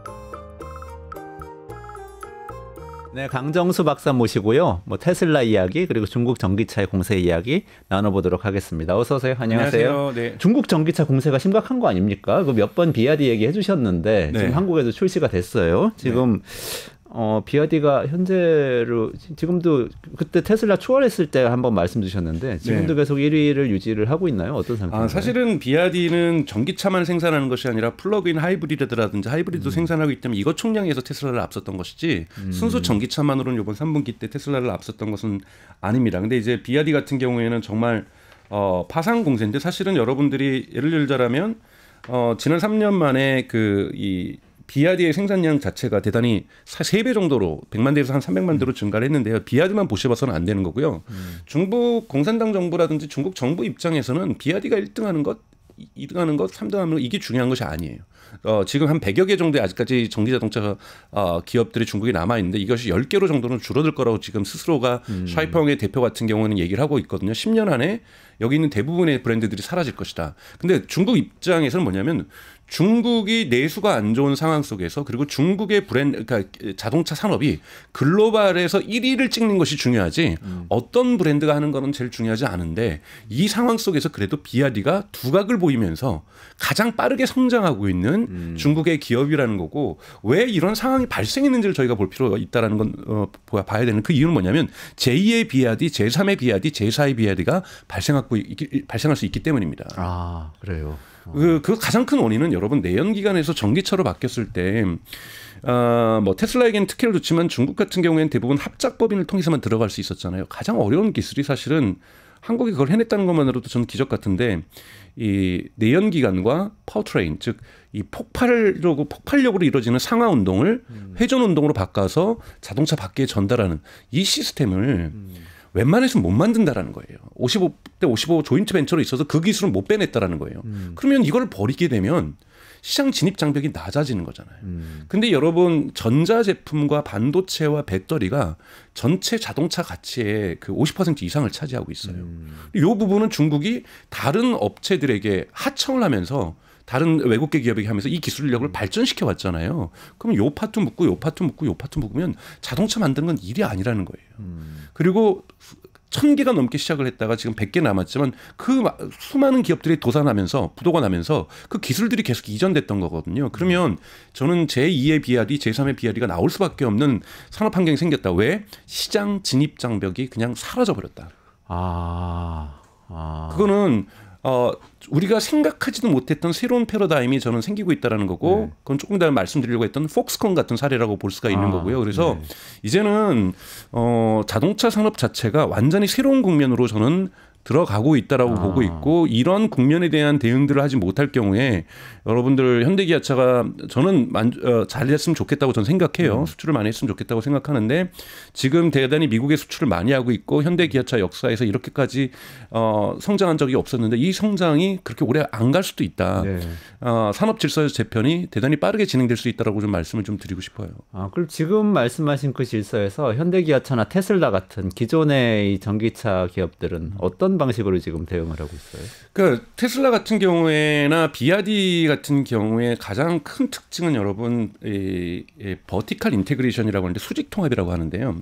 네, 강정수 박사 모시고요. 뭐 테슬라 이야기 그리고 중국 전기차의 공세 이야기 나눠보도록 하겠습니다. 어서 오세요. 안녕하세요. 네. 중국 전기차 공세가 심각한 거 아닙니까? 그 몇 번 비아디 얘기해 주셨는데 네. 지금 한국에도 출시가 됐어요. 지금 비아디가 현재로 지금도 그때 테슬라 추월했을 때 한번 말씀 주셨는데 지금도 계속 1위를 유지를 하고 있나요? 어떤 상태인가요? 사실은 비아디는 전기차만 생산하는 것이 아니라 플러그인 하이브리드라든지 하이브리드 생산하고 있기 때문에 이것 총량에서 테슬라를 앞섰던 것이지 순수 전기차만으로는 이번 3분기 때 테슬라를 앞섰던 것은 아닙니다. 근데 이제 비아디 같은 경우에는 정말 파상 공세인데 사실은 여러분들이 예를 들자면 지난 3년 만에 이 비아디의 생산량 자체가 대단히 3배 정도로 100만 대에서 한 300만 대로 증가를 했는데요. 비아디만 보셔봐서는 안 되는 거고요. 중국 공산당 정부라든지 중국 정부 입장에서는 비아디가 1등하는 것, 2등하는 것, 3등하는 것 이게 중요한 것이 아니에요. 지금 한 100여 개 정도의 아직까지 전기자동차 기업들이 중국에 남아있는데 이것이 10개로 정도는 줄어들 거라고 지금 스스로가 샤이펑의 대표 같은 경우는 얘기를 하고 있거든요. 10년 안에 여기 있는 대부분의 브랜드들이 사라질 것이다. 근데 중국 입장에서는 뭐냐면 중국이 내수가 안 좋은 상황 속에서 그리고 중국의 그러니까 자동차 산업이 글로벌에서 1위를 찍는 것이 중요하지 어떤 브랜드가 하는 거는 제일 중요하지 않은데 이 상황 속에서 그래도 비아디가 두각을 보이면서 가장 빠르게 성장하고 있는 중국의 기업이라는 거고 왜 이런 상황이 발생했는지를 저희가 볼 필요가 있다라는 건 봐야 되는 그 이유는 뭐냐면 제2의 비아디, 제3의 비아디, 제4의 비아디가 발생할 수 있기 때문입니다. 아, 그래요. 그 가장 큰 원인은 여러분 내연기관에서 전기차로 바뀌었을 때 뭐 테슬라에게는 특혜를 줬지만 중국 같은 경우에는 대부분 합작법인을 통해서만 들어갈 수 있었잖아요. 가장 어려운 기술이 사실은 한국이 그걸 해냈다는 것만으로도 저는 기적 같은데 이 내연기관과 파워트레인 즉 이 폭발력으로 이루어지는 상하 운동을 회전 운동으로 바꿔서 자동차 밖에 전달하는 이 시스템을 웬만해서는 못 만든다라는 거예요. 55대 55 조인트 벤처로 있어서 그 기술은 못 빼냈다라는 거예요. 그러면 이걸 버리게 되면 시장 진입 장벽이 낮아지는 거잖아요. 근데 여러분 전자제품과 반도체와 배터리가 전체 자동차 가치의 그 50% 이상을 차지하고 있어요. 이 부분은 중국이 다른 업체들에게 하청을 하면서 다른 외국계 기업에게 하면서 이 기술력을 발전시켜 왔잖아요. 그럼 요 파트 묶고 요 파트 묶고 요 파트 묶으면 자동차 만드는 건 일이 아니라는 거예요. 그리고 1000개가 넘게 시작을 했다가 지금 100개 남았지만 그 수많은 기업들이 도산하면서 부도가 나면서 그 기술들이 계속 이전됐던 거거든요. 그러면 저는 제2의 비아디, 제3의 비아디가 나올 수밖에 없는 산업 환경이 생겼다. 왜? 시장 진입 장벽이 그냥 사라져 버렸다. 그거는 우리가 생각하지도 못했던 새로운 패러다임이 저는 생기고 있다라는 거고 그건 조금 더 말씀드리려고 했던 폭스콘 같은 사례라고 볼 수가 있는 거고요. 그래서 이제는 자동차 산업 자체가 완전히 새로운 국면으로 저는 들어가고 있다라고 보고 있고 이런 국면에 대한 대응들을 하지 못할 경우에 여러분들 현대기아차가 저는 잘했으면 좋겠다고 저는 생각해요. 수출을 많이 했으면 좋겠다고 생각하는데 지금 대단히 미국에 수출을 많이 하고 있고 현대기아차 역사에서 이렇게까지 성장한 적이 없었는데 이 성장이 그렇게 오래 안 갈 수도 있다. 네. 산업 질서 재편이 대단히 빠르게 진행될 수 있다라고 좀 말씀을 좀 드리고 싶어요. 그럼 지금 말씀하신 그 질서에서 현대기아차나 테슬라 같은 기존의 이 전기차 기업들은 어떤 방식으로 지금 대응을 하고 있어요? 그러니까 테슬라 같은 경우에나 비아디 같은 경우에 가장 큰 특징은 여러분 버티컬 인테그레이션이라고 하는데 수직 통합이라고 하는데요.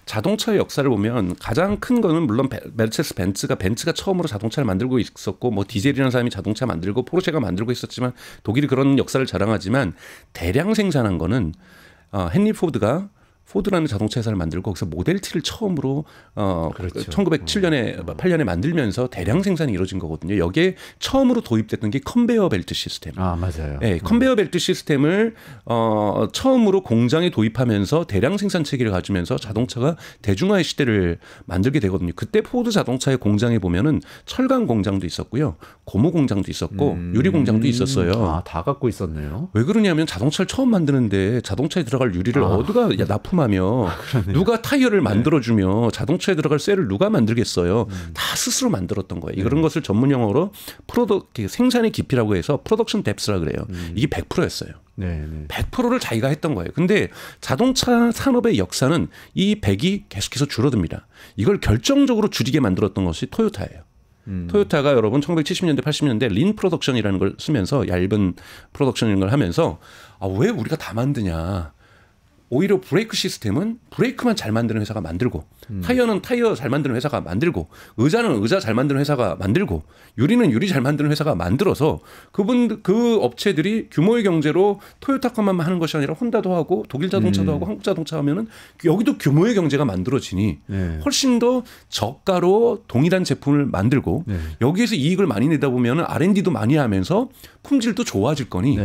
자동차의 역사를 보면 가장 큰 거는 물론 메르세데스 벤츠가 처음으로 자동차를 만들고 있었고 뭐 디젤이라는 사람이 자동차 만들고 포르쉐가 만들고 있었지만 독일이 그런 역사를 자랑하지만 대량 생산한 거는 헨리 포드라는 자동차 회사를 만들고 거기서 모델 T를 처음으로 그렇죠. 1907년에 8년에 만들면서 대량 생산이 이루어진 거거든요. 여기에 처음으로 도입됐던 게 컨베이어 벨트 시스템. 맞아요. 네, 컨베이어 벨트 시스템을 처음으로 공장에 도입하면서 대량 생산 체계를 가지면서 자동차가 대중화의 시대를 만들게 되거든요. 그때 포드 자동차의 공장에 보면은 철강 공장도 있었고요, 고무 공장도 있었고 유리 공장도 있었어요. 다 갖고 있었네요. 왜 그러냐면 자동차를 처음 만드는데 자동차에 들어갈 유리를 어디가 납품하며 누가 타이어를 만들어주며 자동차에 들어갈 셀을 누가 만들겠어요. 다 스스로 만들었던 거예요. 이런 것을 전문 용어로 생산의 깊이라고 해서 프로덕션 뎁스라 그래요. 이게 100%였어요. 100%를 자기가 했던 거예요. 근데 자동차 산업의 역사는 이 100이 계속해서 줄어듭니다. 이걸 결정적으로 줄이게 만들었던 것이 토요타예요. 토요타가 여러분 1970년대 80년대 린 프로덕션이라는 걸 쓰면서 얇은 프로덕션이라는 걸 하면서 왜 우리가 다 만드냐. 오히려 브레이크 시스템은 브레이크만 잘 만드는 회사가 만들고 타이어는 타이어 잘 만드는 회사가 만들고 의자는 의자 잘 만드는 회사가 만들고 유리는 유리 잘 만드는 회사가 만들어서 그 업체들이 규모의 경제로 토요타 것만 하는 것이 아니라 혼다도 하고 독일 자동차도 하고 한국 자동차 하면은 여기도 규모의 경제가 만들어지니 훨씬 더 저가로 동일한 제품을 만들고 여기에서 이익을 많이 내다 보면은 R&D도 많이 하면서 품질도 좋아질 거니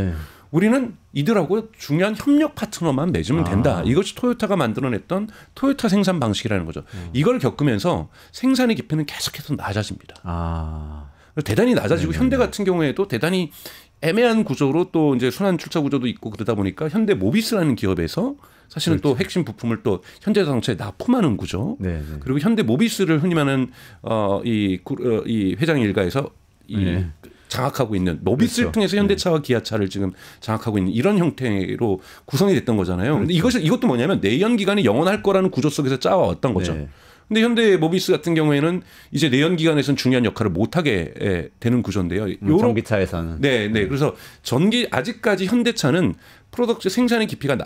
우리는 이들하고 중요한 협력 파트너만 맺으면 된다. 이것이 토요타가 만들어냈던 토요타 생산 방식이라는 거죠. 이걸 겪으면서 생산의 깊이는 계속해서 낮아집니다. 대단히 낮아지고 현대 같은 경우에도 대단히 애매한 구조로 또 이제 순환 출처 구조도 있고 그러다 보니까 현대 모비스라는 기업에서 사실은 또 핵심 부품을 또 현대자동차에 납품하는 구조. 그리고 현대 모비스를 흔히 말하는 이 회장 일가에서 장악하고 있는 모비스를 통해서 현대차와 기아차를 지금 장악하고 있는 이런 형태로 구성이 됐던 거잖아요. 그런데 이것도 뭐냐면 내연 기관이 영원할 거라는 구조 속에서 짜왔던 거죠. 근데 현대 모비스 같은 경우에는 이제 내연기관에서는 중요한 역할을 못하게 되는 구조인데요. 전기차에서는. 네. 그래서 아직까지 현대차는 프로덕트 생산의 깊이가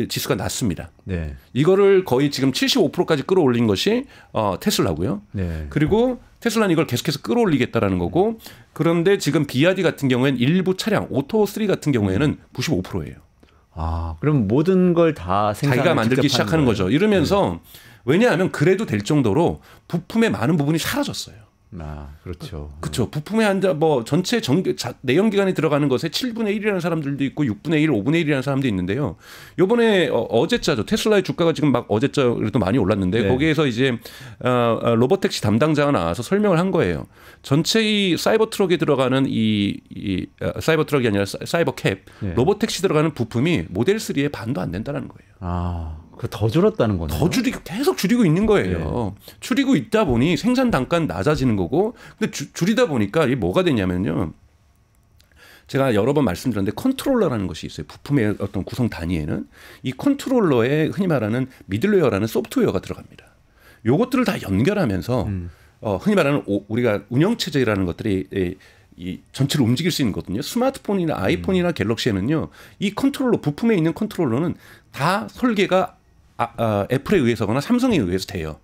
지수가 낮습니다. 네. 이거를 거의 지금 75%까지 끌어올린 것이 테슬라고요. 네. 그리고 테슬라는 이걸 계속해서 끌어올리겠다라는 거고, 그런데 지금 비아디 같은 경우에는 일부 차량 오토3 같은 경우에는 95%예요. 아, 그럼 모든 걸 다 자기가 만들기 시작하는 거죠. 이러면서 왜냐하면 그래도 될 정도로 부품의 많은 부분이 사라졌어요. 아, 그렇죠. 그렇죠. 부품의 전체 내연기관에 들어가는 것에 7분의 1이라는 사람들도 있고 6분의 1, 5분의 1이라는 사람도 있는데요. 요번에 어제자죠. 테슬라의 주가가 지금 막 어제자 그래도 많이 올랐는데, 네. 거기에서 이제 로보택시 담당자가 나와서 설명을 한 거예요. 전체 이 사이버 트럭에 들어가는 이 사이버 트럭이 아니라 사이버 캡, 네. 로보택시 들어가는 부품이 모델 3의 반도 안 된다는 거예요. 아. 더 줄었다는 거네요. 더 계속 줄이고 있는 거예요. 네. 줄이고 있다 보니 생산 단가는 낮아지는 거고, 근데 줄이다 보니까 이게 뭐가 되냐면요. 제가 여러 번 말씀드렸는데 컨트롤러라는 것이 있어요. 부품의 어떤 구성 단위에는 이 컨트롤러에 흔히 말하는 미들웨어라는 소프트웨어가 들어갑니다. 요것들을 다 연결하면서 흔히 말하는 우리가 운영체제라는 것들이 이 전체를 움직일 수 있는 거거든요. 스마트폰이나 아이폰이나 갤럭시에는요, 이 컨트롤러, 부품에 있는 컨트롤러는 다 설계가 애플에 의해서거나 삼성에 의해서 돼요.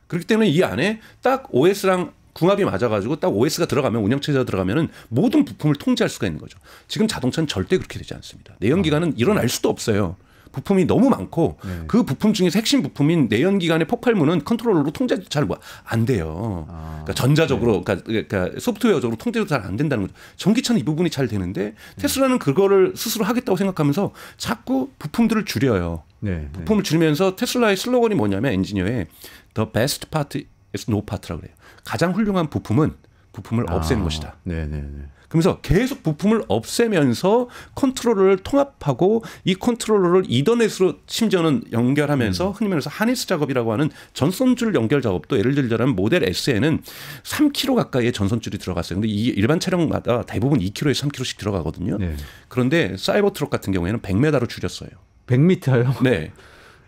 그렇기 때문에 이 안에 딱 OS랑 궁합이 맞아가지고 딱 OS가 들어가면, 운영체제가 들어가면은 모든 부품을 통제할 수가 있는 거죠. 지금 자동차는 절대 그렇게 되지 않습니다. 내연기관은 일어날 수도 없어요. 부품이 너무 많고, 네. 그 부품 중에서 핵심 부품인 내연기관의 폭발물은 컨트롤러로 통제도 잘 안 돼요. 그러니까 전자적으로, 네. 그러니까 소프트웨어적으로 통제도 잘 안 된다는 거죠. 전기차는 이 부분이 잘 되는데, 테슬라는 그거를 스스로 하겠다고 생각하면서 자꾸 부품들을 줄여요. 네. 부품을 줄이면서 테슬라의 슬로건이 뭐냐면, 엔지니어의 The best part is no part라고 그래요. 가장 훌륭한 부품은 부품을 없애는 것이다. 네네네. 그러면서 계속 부품을 없애면서 컨트롤러를 통합하고, 이 컨트롤러를 이더넷으로 심지어는 연결하면서 흔히 말해서 하니스 작업이라고 하는 전선줄 연결 작업도, 예를 들자면 모델 S에는 3km 가까이의 전선줄이 들어갔어요. 근데 이 일반 차량마다 대부분 2km에서 3km씩 들어가거든요. 네. 그런데 사이버 트럭 같은 경우에는 100m로 줄였어요. 100m요? 네.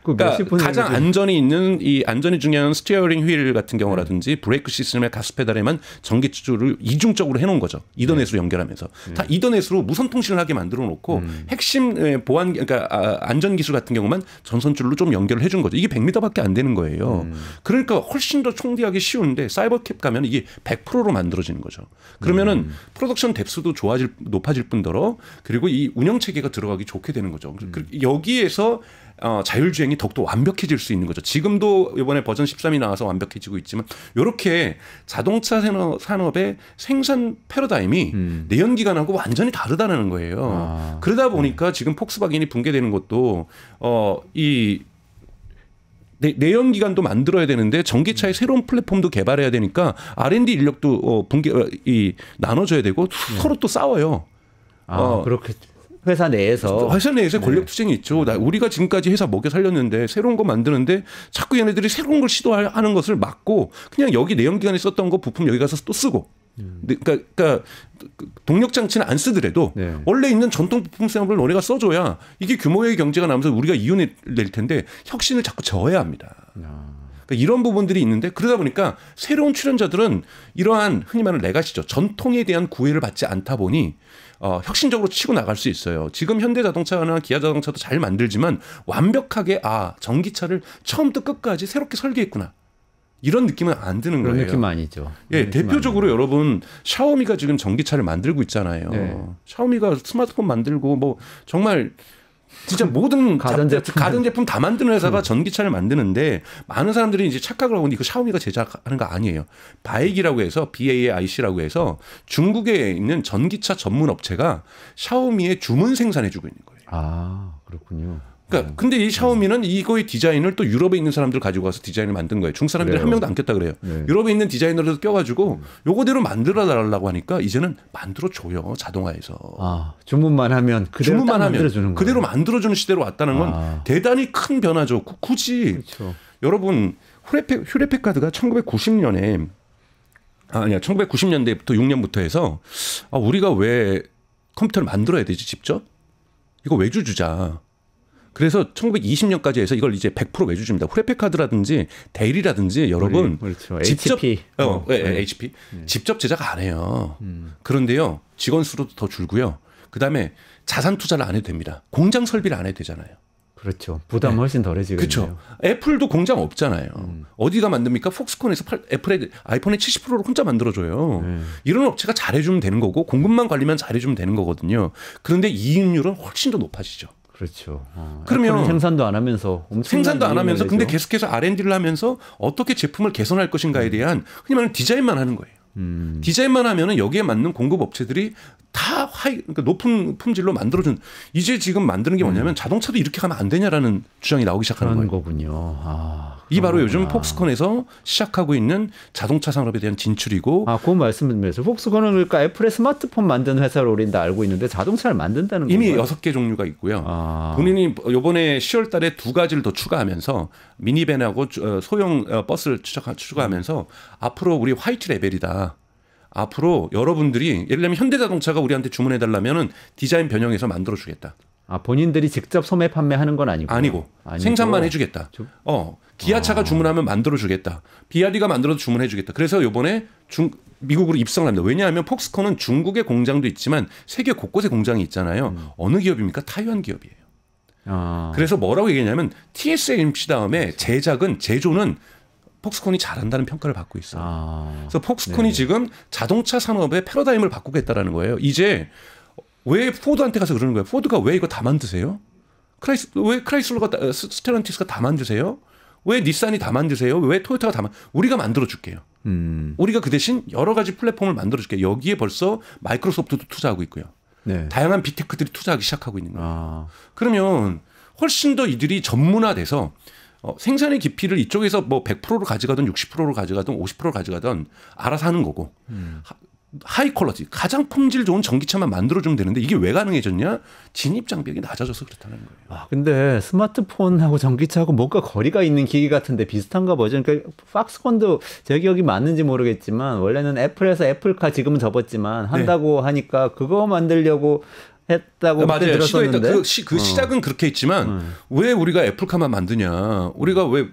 그러니까 가장 안전이 있는, 이 안전이 중요한 스티어링 휠 같은 경우라든지 브레이크 시스템의 가스페달에만 전기줄을 이중적으로 해놓은 거죠. 이더넷으로 연결하면서 다 이더넷으로 무선 통신을 하게 만들어 놓고 핵심 보안, 그러니까 안전 기술 같은 경우만 전선줄로 좀 연결을 해준 거죠. 이게 100m밖에 안 되는 거예요. 그러니까 훨씬 더 총대하기 쉬운데, 사이버캡 가면 이게 100%로 만들어지는 거죠. 그러면은 프로덕션 뎁스도 높아질 뿐더러, 그리고 이 운영 체계가 들어가기 좋게 되는 거죠. 여기에서 자율주행이 더욱더 완벽해질 수 있는 거죠. 지금도 이번에 버전 13이 나와서 완벽해지고 있지만, 이렇게 자동차 산업의 생산 패러다임이 내연기관하고 완전히 다르다는 거예요. 그러다 보니까 지금 폭스바겐이 붕괴되는 것도 이 내연기관도 만들어야 되는데 전기차의 새로운 플랫폼도 개발해야 되니까 R&D 인력도 나눠줘야 되고, 서로 또 싸워요. 그렇겠죠. 회사 내에서의 권력 투쟁이 있죠. 우리가 지금까지 회사 먹여 살렸는데 새로운 거 만드는데 자꾸 얘네들이 새로운 걸 시도하는 것을 막고, 그냥 여기 내연기관에 썼던 거 부품 여기 가서 또 쓰고. 그러니까 동력 장치는 안 쓰더라도 원래 있는 전통 부품 샘플을 너네가 써줘야 이게 규모의 경제가 나면서 우리가 이윤을 낼 텐데, 혁신을 자꾸 저어야 합니다. 그러니까 이런 부분들이 있는데, 그러다 보니까 새로운 출연자들은 이러한 흔히 말하는 레가시죠. 전통에 대한 구애를 받지 않다 보니 혁신적으로 치고 나갈 수 있어요. 지금 현대자동차나 기아자동차도 잘 만들지만 완벽하게 전기차를 처음부터 끝까지 새롭게 설계했구나, 이런 느낌은 안 드는 거예요. 그런 느낌 아니죠. 예, 대표적으로 여러분, 샤오미가 지금 전기차를 만들고 있잖아요. 네. 샤오미가 스마트폰 만들고 뭐 정말 진짜 모든 가전제품 다 만드는 회사가 전기차를 만드는데, 많은 사람들이 이제 착각을 하고, 이거 샤오미가 제작하는 거 아니에요. 바이기라고 해서, BAIC라고 해서 중국에 있는 전기차 전문 업체가 샤오미의 주문 생산해주고 있는 거예요. 그렇군요. 그러니까 근데 이 샤오미는 이거의 디자인을 또 유럽에 있는 사람들 가지고 가서 디자인을 만든 거예요. 중국 사람들이 한 명도 안 꼈다 그래요. 네. 유럽에 있는 디자이너를 껴가지고 요거대로 만들어 달라고 하니까 이제는 만들어 줘요, 자동화에서. 주문만 하면 그대로 만들어주는 거예요. 그대로 만들어주는 시대로 왔다는 건 대단히 큰 변화죠. 굳이 그렇죠. 여러분, 휴레팩카드가 1990년에 1990년대부터 6년부터 해서 우리가 왜 컴퓨터를 만들어야 되지, 직접? 이거 외주 주자. 그래서 1920년까지 해서 이걸 이제 100% 외주줍니다. 후레페카드라든지 데일이라든지 여러분 그렇죠. 직접 HP. HP 직접 제작 안 해요. 그런데요 직원 수도 더 줄고요. 그다음에 자산 투자를 안 해도 됩니다. 공장 설비를 안 해도 되잖아요. 그렇죠. 부담 훨씬 덜해지겠네요. 그렇죠. 애플도 공장 없잖아요. 어디가 만듭니까? 폭스콘에서 애플의 아이폰의 70%를 혼자 만들어줘요. 이런 업체가 잘해주면 되는 거고 공급망 관리만 잘해주면 되는 거거든요. 그런데 이익률은 훨씬 더 높아지죠. 그렇죠. 그러면 생산도 안 하면서 생산도 안 하면서 근데 계속해서 R&D를 하면서 어떻게 제품을 개선할 것인가에 대한 흔히 말하는 디자인만 하는 거예요. 디자인만 하면은 여기에 맞는 공급 업체들이 다 그러니까 높은 품질로 만들어준 이제 지금 만드는 게 뭐냐면 자동차도 이렇게 가면 안 되냐라는 주장이 나오기 시작하는 거예요. 거군요. 이 바로 요즘 폭스콘에서 시작하고 있는 자동차 산업에 대한 진출이고. 그 말씀드리면서 폭스콘은 그러니까 애플의 스마트폰 만드는 회사로 우리는 다 알고 있는데 자동차를 만든다는 이미 건가요? 6개 종류가 있고요. 본인이 이번에 10월 달에 2가지를 더 추가하면서 미니밴하고 소형 버스를 추가하면서 앞으로 우리 화이트 레벨이다. 앞으로 여러분들이 예를 들면 현대자동차가 우리한테 주문해 달라면은 디자인 변형해서 만들어 주겠다. 본인들이 직접 소매 판매하는 건 아니고 생산만 해주겠다. 기아차가 주문하면 만들어 주겠다. 비아디가 만들어서 주문해 주겠다. 그래서 이번에 미국으로 입성을 합니다. 왜냐하면 폭스콘은 중국의 공장도 있지만 세계 곳곳에 공장이 있잖아요. 어느 기업입니까? 타이완 기업이에요. 그래서 뭐라고 얘기했냐면 TSMC 다음에 제조는 폭스콘이 잘한다는 평가를 받고 있어요. 그래서 폭스콘이 지금 자동차 산업의 패러다임을 바꾸겠다라는 거예요. 이제 왜 포드한테 가서 그러는 거예요? 포드가 왜 이거 다 만드세요? 왜 크라이슬러가 스텔란티스가 다 만드세요? 왜 닛산이 다 만드세요? 왜 토요타가 우리가 만들어 줄게요. 우리가 그 대신 여러 가지 플랫폼을 만들어 줄게요. 여기에 벌써 마이크로소프트도 투자하고 있고요. 네. 다양한 빅테크들이 투자하기 시작하고 있는 거예요. 그러면 훨씬 더 이들이 전문화돼서 생산의 깊이를 이쪽에서 뭐 100%로 가져가든 60%로 가져가든 50%로 가져가든 알아서 하는 거고 하이 퀄러티 가장 품질 좋은 전기차만 만들어주면 되는데 이게 왜 가능해졌냐? 진입 장벽이 낮아져서 그렇다는 거예요. 근데 스마트폰하고 전기차하고 뭔가 거리가 있는 기기 같은데 비슷한가 보죠. 그러니까 팍스콘도 제 기억이 맞는지 모르겠지만 원래는 애플에서 애플카 지금은 접었지만 한다고 하니까 그거 만들려고 했다고 맞아요. 들었었는데 그 시작은 그렇게 했지만 왜 우리가 애플카만 만드냐? 우리가 왜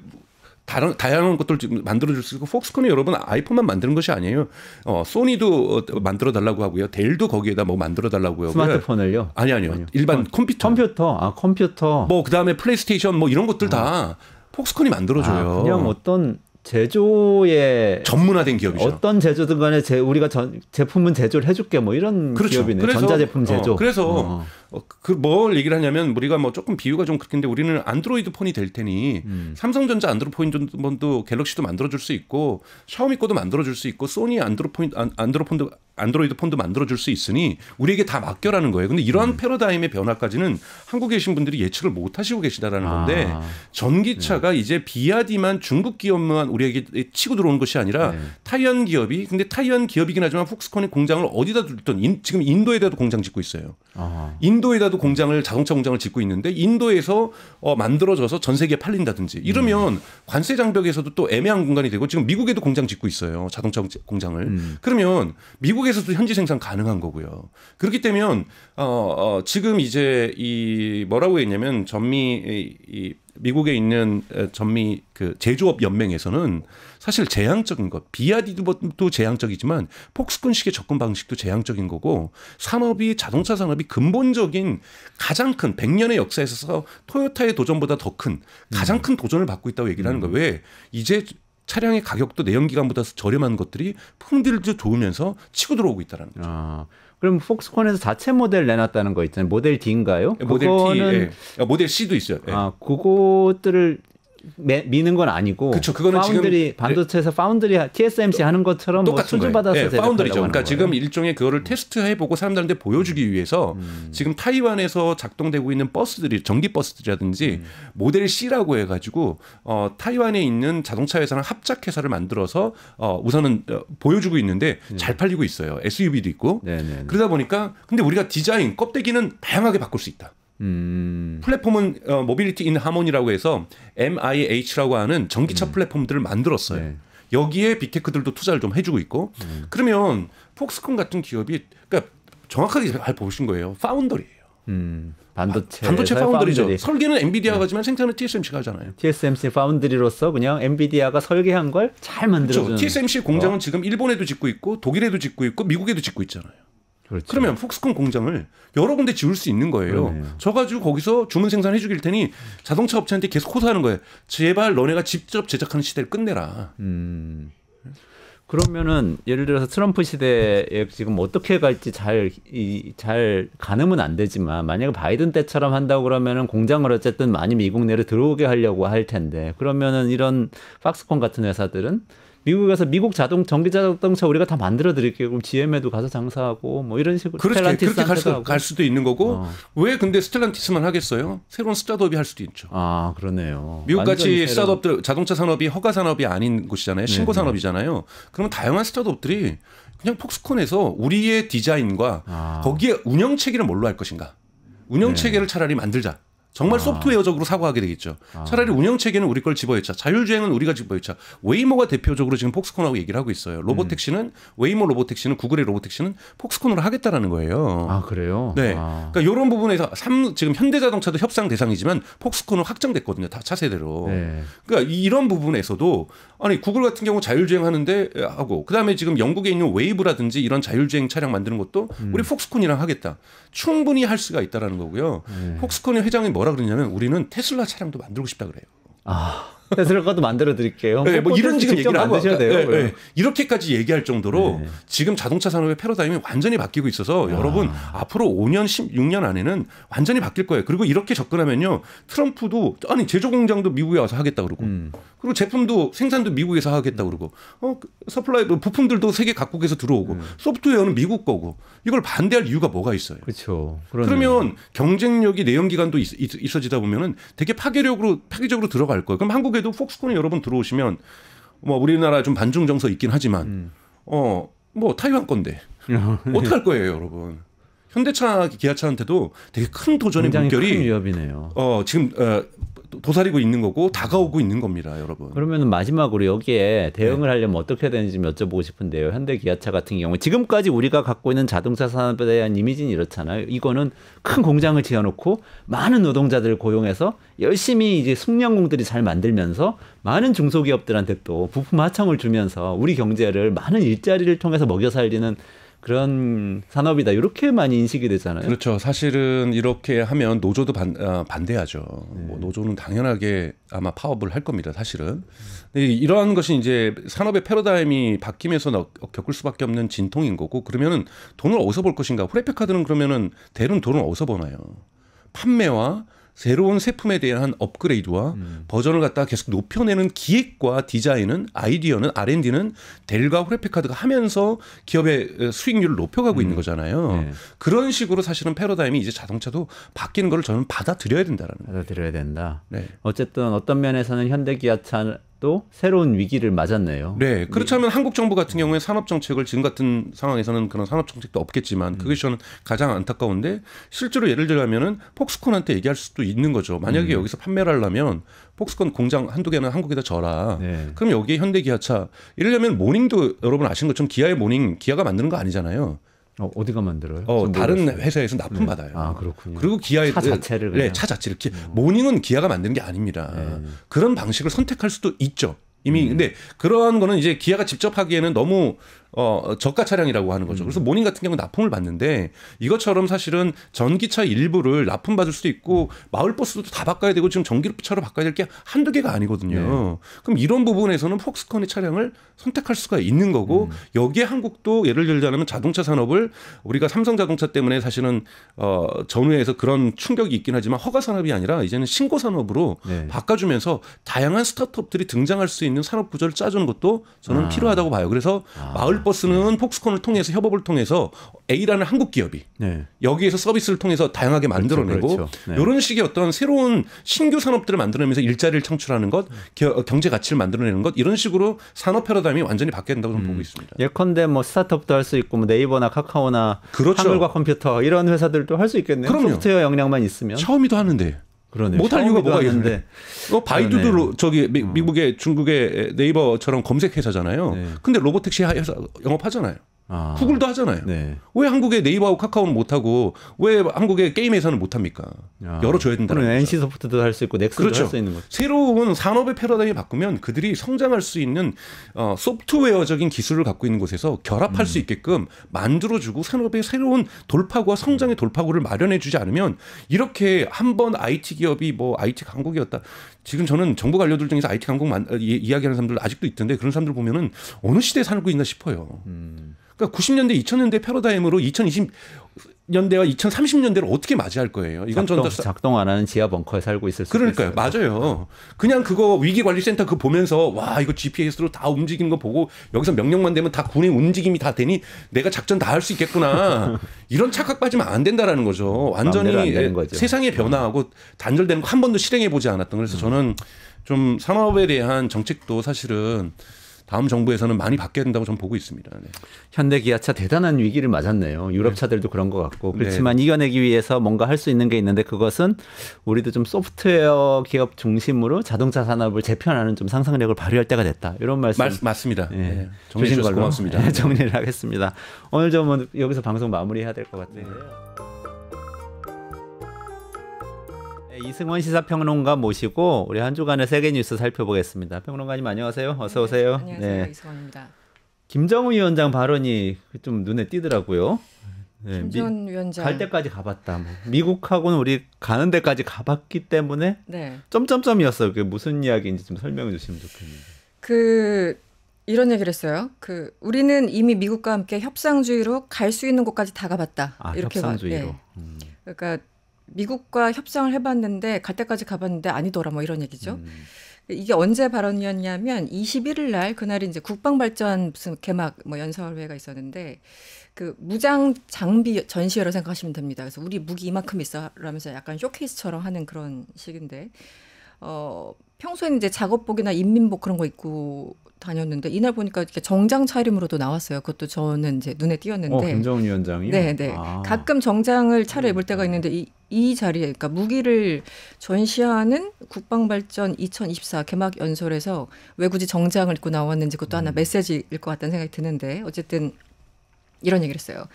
다양한 것들 만들어줄 수 있고 폭스콘이 여러분 아이폰만 만드는 것이 아니에요. 소니도 만들어 달라고 하고요. 델도 거기에다 뭐 만들어 달라고 하고요. 스마트폰을요? 아니요. 일반 컴퓨터. 컴퓨터. 뭐 그다음에 플레이스테이션 뭐 이런 것들 다 폭스콘이 만들어줘요. 그냥 어떤 제조에 전문화된 기업이죠. 어떤 제조든 간에 우리가 제품은 제조를 해줄게 뭐 이런 기업이네요. 전자제품 제조. 그래서 뭘 얘기를 하냐면 우리가 뭐 조금 비유가 좀 그렇긴데 우리는 안드로이드 폰이 될 테니 삼성전자 안드로이드 폰도 갤럭시도 만들어줄 수 있고 샤오미 거도 만들어줄 수 있고 소니 안드로이드 폰도 만들어줄 수 있으니 우리에게 다 맡겨라는 거예요. 근데 이러한 패러다임의 변화까지는 한국에 계신 분들이 예측을 못 하시고 계시다라는 건데 전기차가 이제 비아디만 중국 기업만 우리에게 치고 들어오는 것이 아니라 타이완 기업이 근데 타이완 기업이긴 하지만 폭스콘의 공장을 어디다 둘든 지금 인도에다도 공장 짓고 있어요. 인도에다도 자동차 공장을 짓고 있는데 인도에서 만들어져서 전 세계에 팔린다든지 이러면 관세 장벽에서도 또 애매한 공간이 되고 지금 미국에도 공장 짓고 있어요. 자동차 공장을. 그러면 미국에서도 현지 생산 가능한 거고요. 그렇기 때문에 지금 이제 이 뭐라고 했냐면 미국에 있는 전미 그 제조업 연맹에서는 사실 제한적인 것, 비아디도 제한적이지만 폭스콘식의 접근 방식도 제한적인 거고 자동차 산업이 근본적인 가장 큰 100년의 역사에 있어서 토요타의 도전보다 더 큰 가장 큰 도전을 받고 있다고 얘기를 하는 거예요. 왜? 이제 차량의 가격도 내연기관보다 저렴한 것들이 품질도 좋으면서 치고 들어오고 있다는 거죠. 그럼 폭스콘에서 자체 모델 내놨다는 거 있잖아요. 모델 D인가요? 모델 T, 모델 C도 있어요. 그것들을 미는 건 아니고. 그렇죠. 그거는 파운드리 지금 반도체에서 파운드리 TSMC 하는 것처럼 똑같은 수주 받아서 파운드리죠. 그러니까 거예요. 지금 일종의 그거를 테스트해보고 사람들한테 보여주기 위해서 지금 타이완에서 작동되고 있는 전기 버스들이라든지 모델 C라고 해가지고 타이완에 있는 자동차 회사랑 합작 회사를 만들어서 우선은 보여주고 있는데 잘 팔리고 있어요. SUV도 있고. 네네. 그러다 보니까 근데 우리가 디자인 껍데기는 다양하게 바꿀 수 있다. 플랫폼은 모빌리티 인 하모니라고 해서 MIH라고 하는 전기차 플랫폼들을 만들었어요. 네. 여기에 빅테크들도 투자를 좀 해주고 있고 그러면 폭스콘 같은 기업이 그러니까 정확하게 잘 보신 거예요. 파운더리예요. 반도체 파운드리죠. 파운드리. 설계는 엔비디아가 하지만 생산은 TSMC가 하잖아요. TSMC 파운드리로서 그냥 엔비디아가 설계한 걸 잘 만들어주는. 그렇죠. TSMC 공장은 지금 일본에도 짓고 있고 독일에도 짓고 있고 미국에도 짓고 있잖아요. 그렇죠. 그러면 폭스콘 공장을 여러 군데 지을 수 있는 거예요. 그러네요. 저 가지고 거기서 주문 생산해 주길 테니 자동차 업체한테 계속 호소하는 거예요. 제발 너네가 직접 제작하는 시대를 끝내라. 그러면은 예를 들어서 트럼프 시대에 지금 어떻게 갈지 잘 가늠은 안 되지만 만약에 바이든 때처럼 한다고 그러면은 공장을 어쨌든 많이 미국 내로 들어오게 하려고 할 텐데 그러면은 이런 팍스콘 같은 회사들은 미국에서 미국 전기 자동차 우리가 다 만들어 드릴게요. 그럼 GM에도 가서 장사하고 뭐 이런 식으로 그렇게 갈 수도 있는 거고 왜 근데 스텔란티스만 하겠어요? 새로운 스타트업이 할 수도 있죠. 아 그러네요. 미국같이 스타트업들 자동차 산업이 허가 산업이 아닌 곳이잖아요. 신고 산업이잖아요. 그러면 다양한 스타트업들이 그냥 폭스콘에서 우리의 디자인과 거기에 운영 체계를 뭘로 할 것인가? 운영 체계를 차라리 만들자. 정말 소프트웨어적으로 사고하게 되겠죠. 차라리 운영 체계는 우리 걸 집어넣자. 자율주행은 우리가 집어넣자. 웨이모가 대표적으로 지금 폭스콘하고 얘기를 하고 있어요. 로보택시는 웨이모 로보택시는 구글의 로보택시는 폭스콘으로 하겠다라는 거예요. 아 그래요? 네. 그러니까 이런 부분에서 지금 현대자동차도 협상 대상이지만 폭스콘은 확정됐거든요. 다 차세대로. 네. 그러니까 이런 부분에서도 아니 구글 같은 경우 자율주행 하는데 하고 그다음에 지금 영국에 있는 웨이브라든지 이런 자율주행 차량 만드는 것도 우리 폭스콘이랑 하겠다. 충분히 할 수가 있다라는 거고요. 폭스콘의 회장이 뭐라 그러냐면 우리는 테슬라 차량도 만들고 싶다 그래요. 테슬라 것도 만들어 드릴게요. 네, 뭐 이런 지금 얘기를 하고 돼요. 네. 이렇게까지 얘기할 정도로 지금 자동차 산업의 패러다임이 완전히 바뀌고 있어서 여러분 앞으로 5년, 16년 안에는 완전히 바뀔 거예요. 그리고 이렇게 접근하면요. 트럼프도 아니 제조 공장도 미국에 와서 하겠다 그러고 그리고 제품도 생산도 미국에서 하겠다 그러고 서플라이 부품들도 세계 각국에서 들어오고 소프트웨어는 미국 거고 이걸 반대할 이유가 뭐가 있어요. 그렇죠. 그러면 경쟁력이 내연기관도 있어지다 보면은 되게 파괴적으로 들어갈 거예요. 그럼 한국에도 폭스콘에 여러분 들어오시면 뭐 우리나라 좀 반중 정서 있긴 하지만 뭐 타이완 건데 어떡할 거예요, 여러분. 현대차, 기아차한테도 되게 큰 도전의 물결이 큰 위협이네요. 지금 도사리고 있는 거고 다가오고 있는 겁니다, 여러분. 그러면 마지막으로 여기에 대응을 하려면 어떻게 해야 되는지 좀 여쭤보고 싶은데요. 현대 기아차 같은 경우 지금까지 우리가 갖고 있는 자동차 산업에 대한 이미지는 이렇잖아요. 이거는 큰 공장을 지어놓고 많은 노동자들을 고용해서 열심히 이제 숙련공들이 잘 만들면서 많은 중소기업들한테 또 부품 하청을 주면서 우리 경제를 많은 일자리를 통해서 먹여 살리는 그런 산업이다. 이렇게 많이 인식이 되잖아요. 그렇죠. 사실은 이렇게 하면 노조도 반대하죠. 뭐 노조는 당연하게 아마 파업을 할 겁니다. 사실은. 이러한 것이 이제 산업의 패러다임이 바뀌면서 겪을 수밖에 없는 진통인 거고 그러면은 돈을 어디서 벌 것인가. 후레페카드는 그러면은 대부분 돈을 어디서 버나요? 판매와 새로운 제품에 대한 업그레이드와 버전을 갖다가 계속 높여내는 기획과 디자인은 아이디어는 R&D는 델과 후레피카드가 하면서 기업의 수익률을 높여가고 있는 거잖아요. 네. 그런 식으로 사실은 패러다임이 이제 자동차도 바뀌는 걸 저는 받아들여야 된다라는 거예요. 받아들여야 된다. 네. 어쨌든 어떤 면에서는 현대기아차도 새로운 위기를 맞았네요. 네. 그렇다면 한국 정부 같은 경우에 산업 정책을 지금 같은 상황에서는 그런 산업 정책도 없겠지만 그것이 저는 가장 안타까운데 실제로 예를 들자면은 폭스콘한테 얘기할 수도 있는 거죠. 만약에 여기서 판매를 하려면 폭스콘 공장 한두 개는 한국에다 져라. 네. 그럼 여기에 현대기아차 예를 들면 모닝도 여러분 아시는 것처럼 기아의 모닝 기아가 만드는 거 아니잖아요. 어디가 만들어요? 다른 회사에서 납품 받아요. 아, 그렇군요. 그리고 기아의 차 자체를 그냥. 네, 차 자체를 모닝은 기아가 만드는 게 아닙니다. 그런 방식을 선택할 수도 있죠. 이미 근데 그러한 거는 이제 기아가 직접 하기에는 너무 저가 차량이라고 하는 거죠. 그래서 모닝 같은 경우는 납품을 받는데 이것처럼 사실은 전기차 일부를 납품 받을 수도 있고 마을버스도 다 바꿔야 되고 지금 전기차로 바꿔야 될 게 한두 개가 아니거든요. 네. 그럼 이런 부분에서는 폭스콘의 차량을 선택할 수가 있는 거고 여기에 한국도 예를 들자면 자동차 산업을 우리가 삼성자동차 때문에 사실은 전후에서 그런 충격이 있긴 하지만 허가 산업이 아니라 이제는 신고 산업으로 네. 바꿔주면서 다양한 스타트업들이 등장할 수 있는 산업 구조를 짜주는 것도 저는 필요하다고 봐요. 그래서 마을버스는 폭스콘을 통해서 협업을 통해서 A라는 한국 기업이 네. 여기에서 서비스를 통해서 다양하게 만들어내고 그렇죠. 네. 이런 식의 어떤 새로운 신규 산업들을 만들어내면서 일자리를 창출하는 것, 경제 가치를 만들어내는 것 이런 식으로 산업 패러다임이 완전히 바뀌어야 된다고 저는 보고 있습니다. 예컨대 뭐 스타트업도 할 수 있고 뭐 네이버나 카카오나 그렇죠. 하물과 컴퓨터 이런 회사들도 할 수 있겠네요. 그럼요. 소프트웨어 역량만 있으면. 샤오미도 하는데. 그러네요. 못할 이유가 뭐가 있는데. 바이두도 저기 미국의 중국의 네이버처럼 검색 회사잖아요. 네. 근데 로보택시 회사 영업하잖아요. 구글도 하잖아요. 네. 왜 한국의 네이버하고 카카오는 못하고 왜 한국의 게임 회사는 못합니까? 열어줘야 된다는 거죠. NC소프트도 할 수 있고 넥슨도 그렇죠. 할 수 있는 거죠. 새로운 산업의 패러다임이 바꾸면 그들이 성장할 수 있는 소프트웨어적인 기술을 갖고 있는 곳에서 결합할 수 있게끔 만들어주고 산업의 새로운 돌파구와 성장의 돌파구를 마련해주지 않으면 이렇게 한번 IT 기업이 뭐 IT 강국이었다. 지금 저는 정부 관료들 중에서 IT 강국 이야기하는 사람들 아직도 있던데 그런 사람들 보면은 어느 시대에 살고 있나 싶어요. 그러니까 90년대, 2000년대 패러다임으로 2020년대와 2030년대를 어떻게 맞이할 거예요? 이건 작동 안 하는 지하 벙커에 살고 있을 수도 그러니까요. 있어요. 맞아요. 그냥 그거 위기관리센터 그거 보면서 와 이거 GPS로 다 움직이는 거 보고 여기서 명령만 되면 다 군의 움직임이 다 되니 내가 작전 다 할 수 있겠구나. 이런 착각 빠지면 안 된다라는 거죠. 완전히 세상의 변화하고 단절되는 거 한 번도 실행해 보지 않았던. 그래서 저는 좀 산업에 대한 정책도 사실은 다음 정부에서는 많이 바뀌어야 된다고 저는 보고 있습니다. 네. 현대 기아차 대단한 위기를 맞았네요. 유럽 차들도 그런 것 같고. 그렇지만 이겨내기 위해서 뭔가 할 수 있는 게 있는데 그것은 우리도 좀 소프트웨어 기업 중심으로 자동차 산업을 재편하는 좀 상상력을 발휘할 때가 됐다. 이런 말씀. 맞습니다. 네. 정리해 주셔서 고맙습니다. 네, 정리를 하겠습니다. 오늘 좀 여기서 방송 마무리해야 될 것 같아요. 이승원 시사평론가 모시고 우리 한 주간의 세계 뉴스 살펴보겠습니다. 평론가님 안녕하세요. 어서 오세요. 안녕하세요. 이승원입니다. 김정은 위원장 발언이 좀 눈에 띄더라고요. 네, 김정은 위원장 갈 때까지 가봤다. 뭐. 미국하고는 우리 가는 데까지 가봤기 때문에 점점점이었어요. 그게 무슨 이야기인지 좀 설명해 주시면 좋겠는데. 이런 얘기를 했어요. 우리는 이미 미국과 함께 협상주의로 갈 수 있는 곳까지 다 가봤다. 이렇게 협상주의로. 그러니까 미국과 협상을 해봤는데 갈 때까지 가봤는데 아니더라 뭐 이런 얘기죠. 이게 언제 발언이었냐면 21일 날 그날이 이제 국방발전 무슨 개막 뭐 연설회가 있었는데 무장 장비 전시회로 생각하시면 됩니다. 그래서 우리 무기 이만큼 있어라면서 약간 쇼케이스처럼 하는 그런 식인데 평소에는 이제 작업복이나 인민복 그런 거 입고 다녔는데 이날 보니까 이렇게 정장 차림으로도 나왔어요. 그것도 저는 이제 눈에 띄었는데. 김정은 위원장이요? 네. 가끔 정장을 차려입을 때가 있는데 이 자리에 그러니까 무기를 전시하는 국방발전 2024 개막 연설에서 왜 굳이 정장을 입고 나왔는지 그것도 하나 메시지일 것 같다는 생각이 드는데 어쨌든 이런 얘기를 했어요.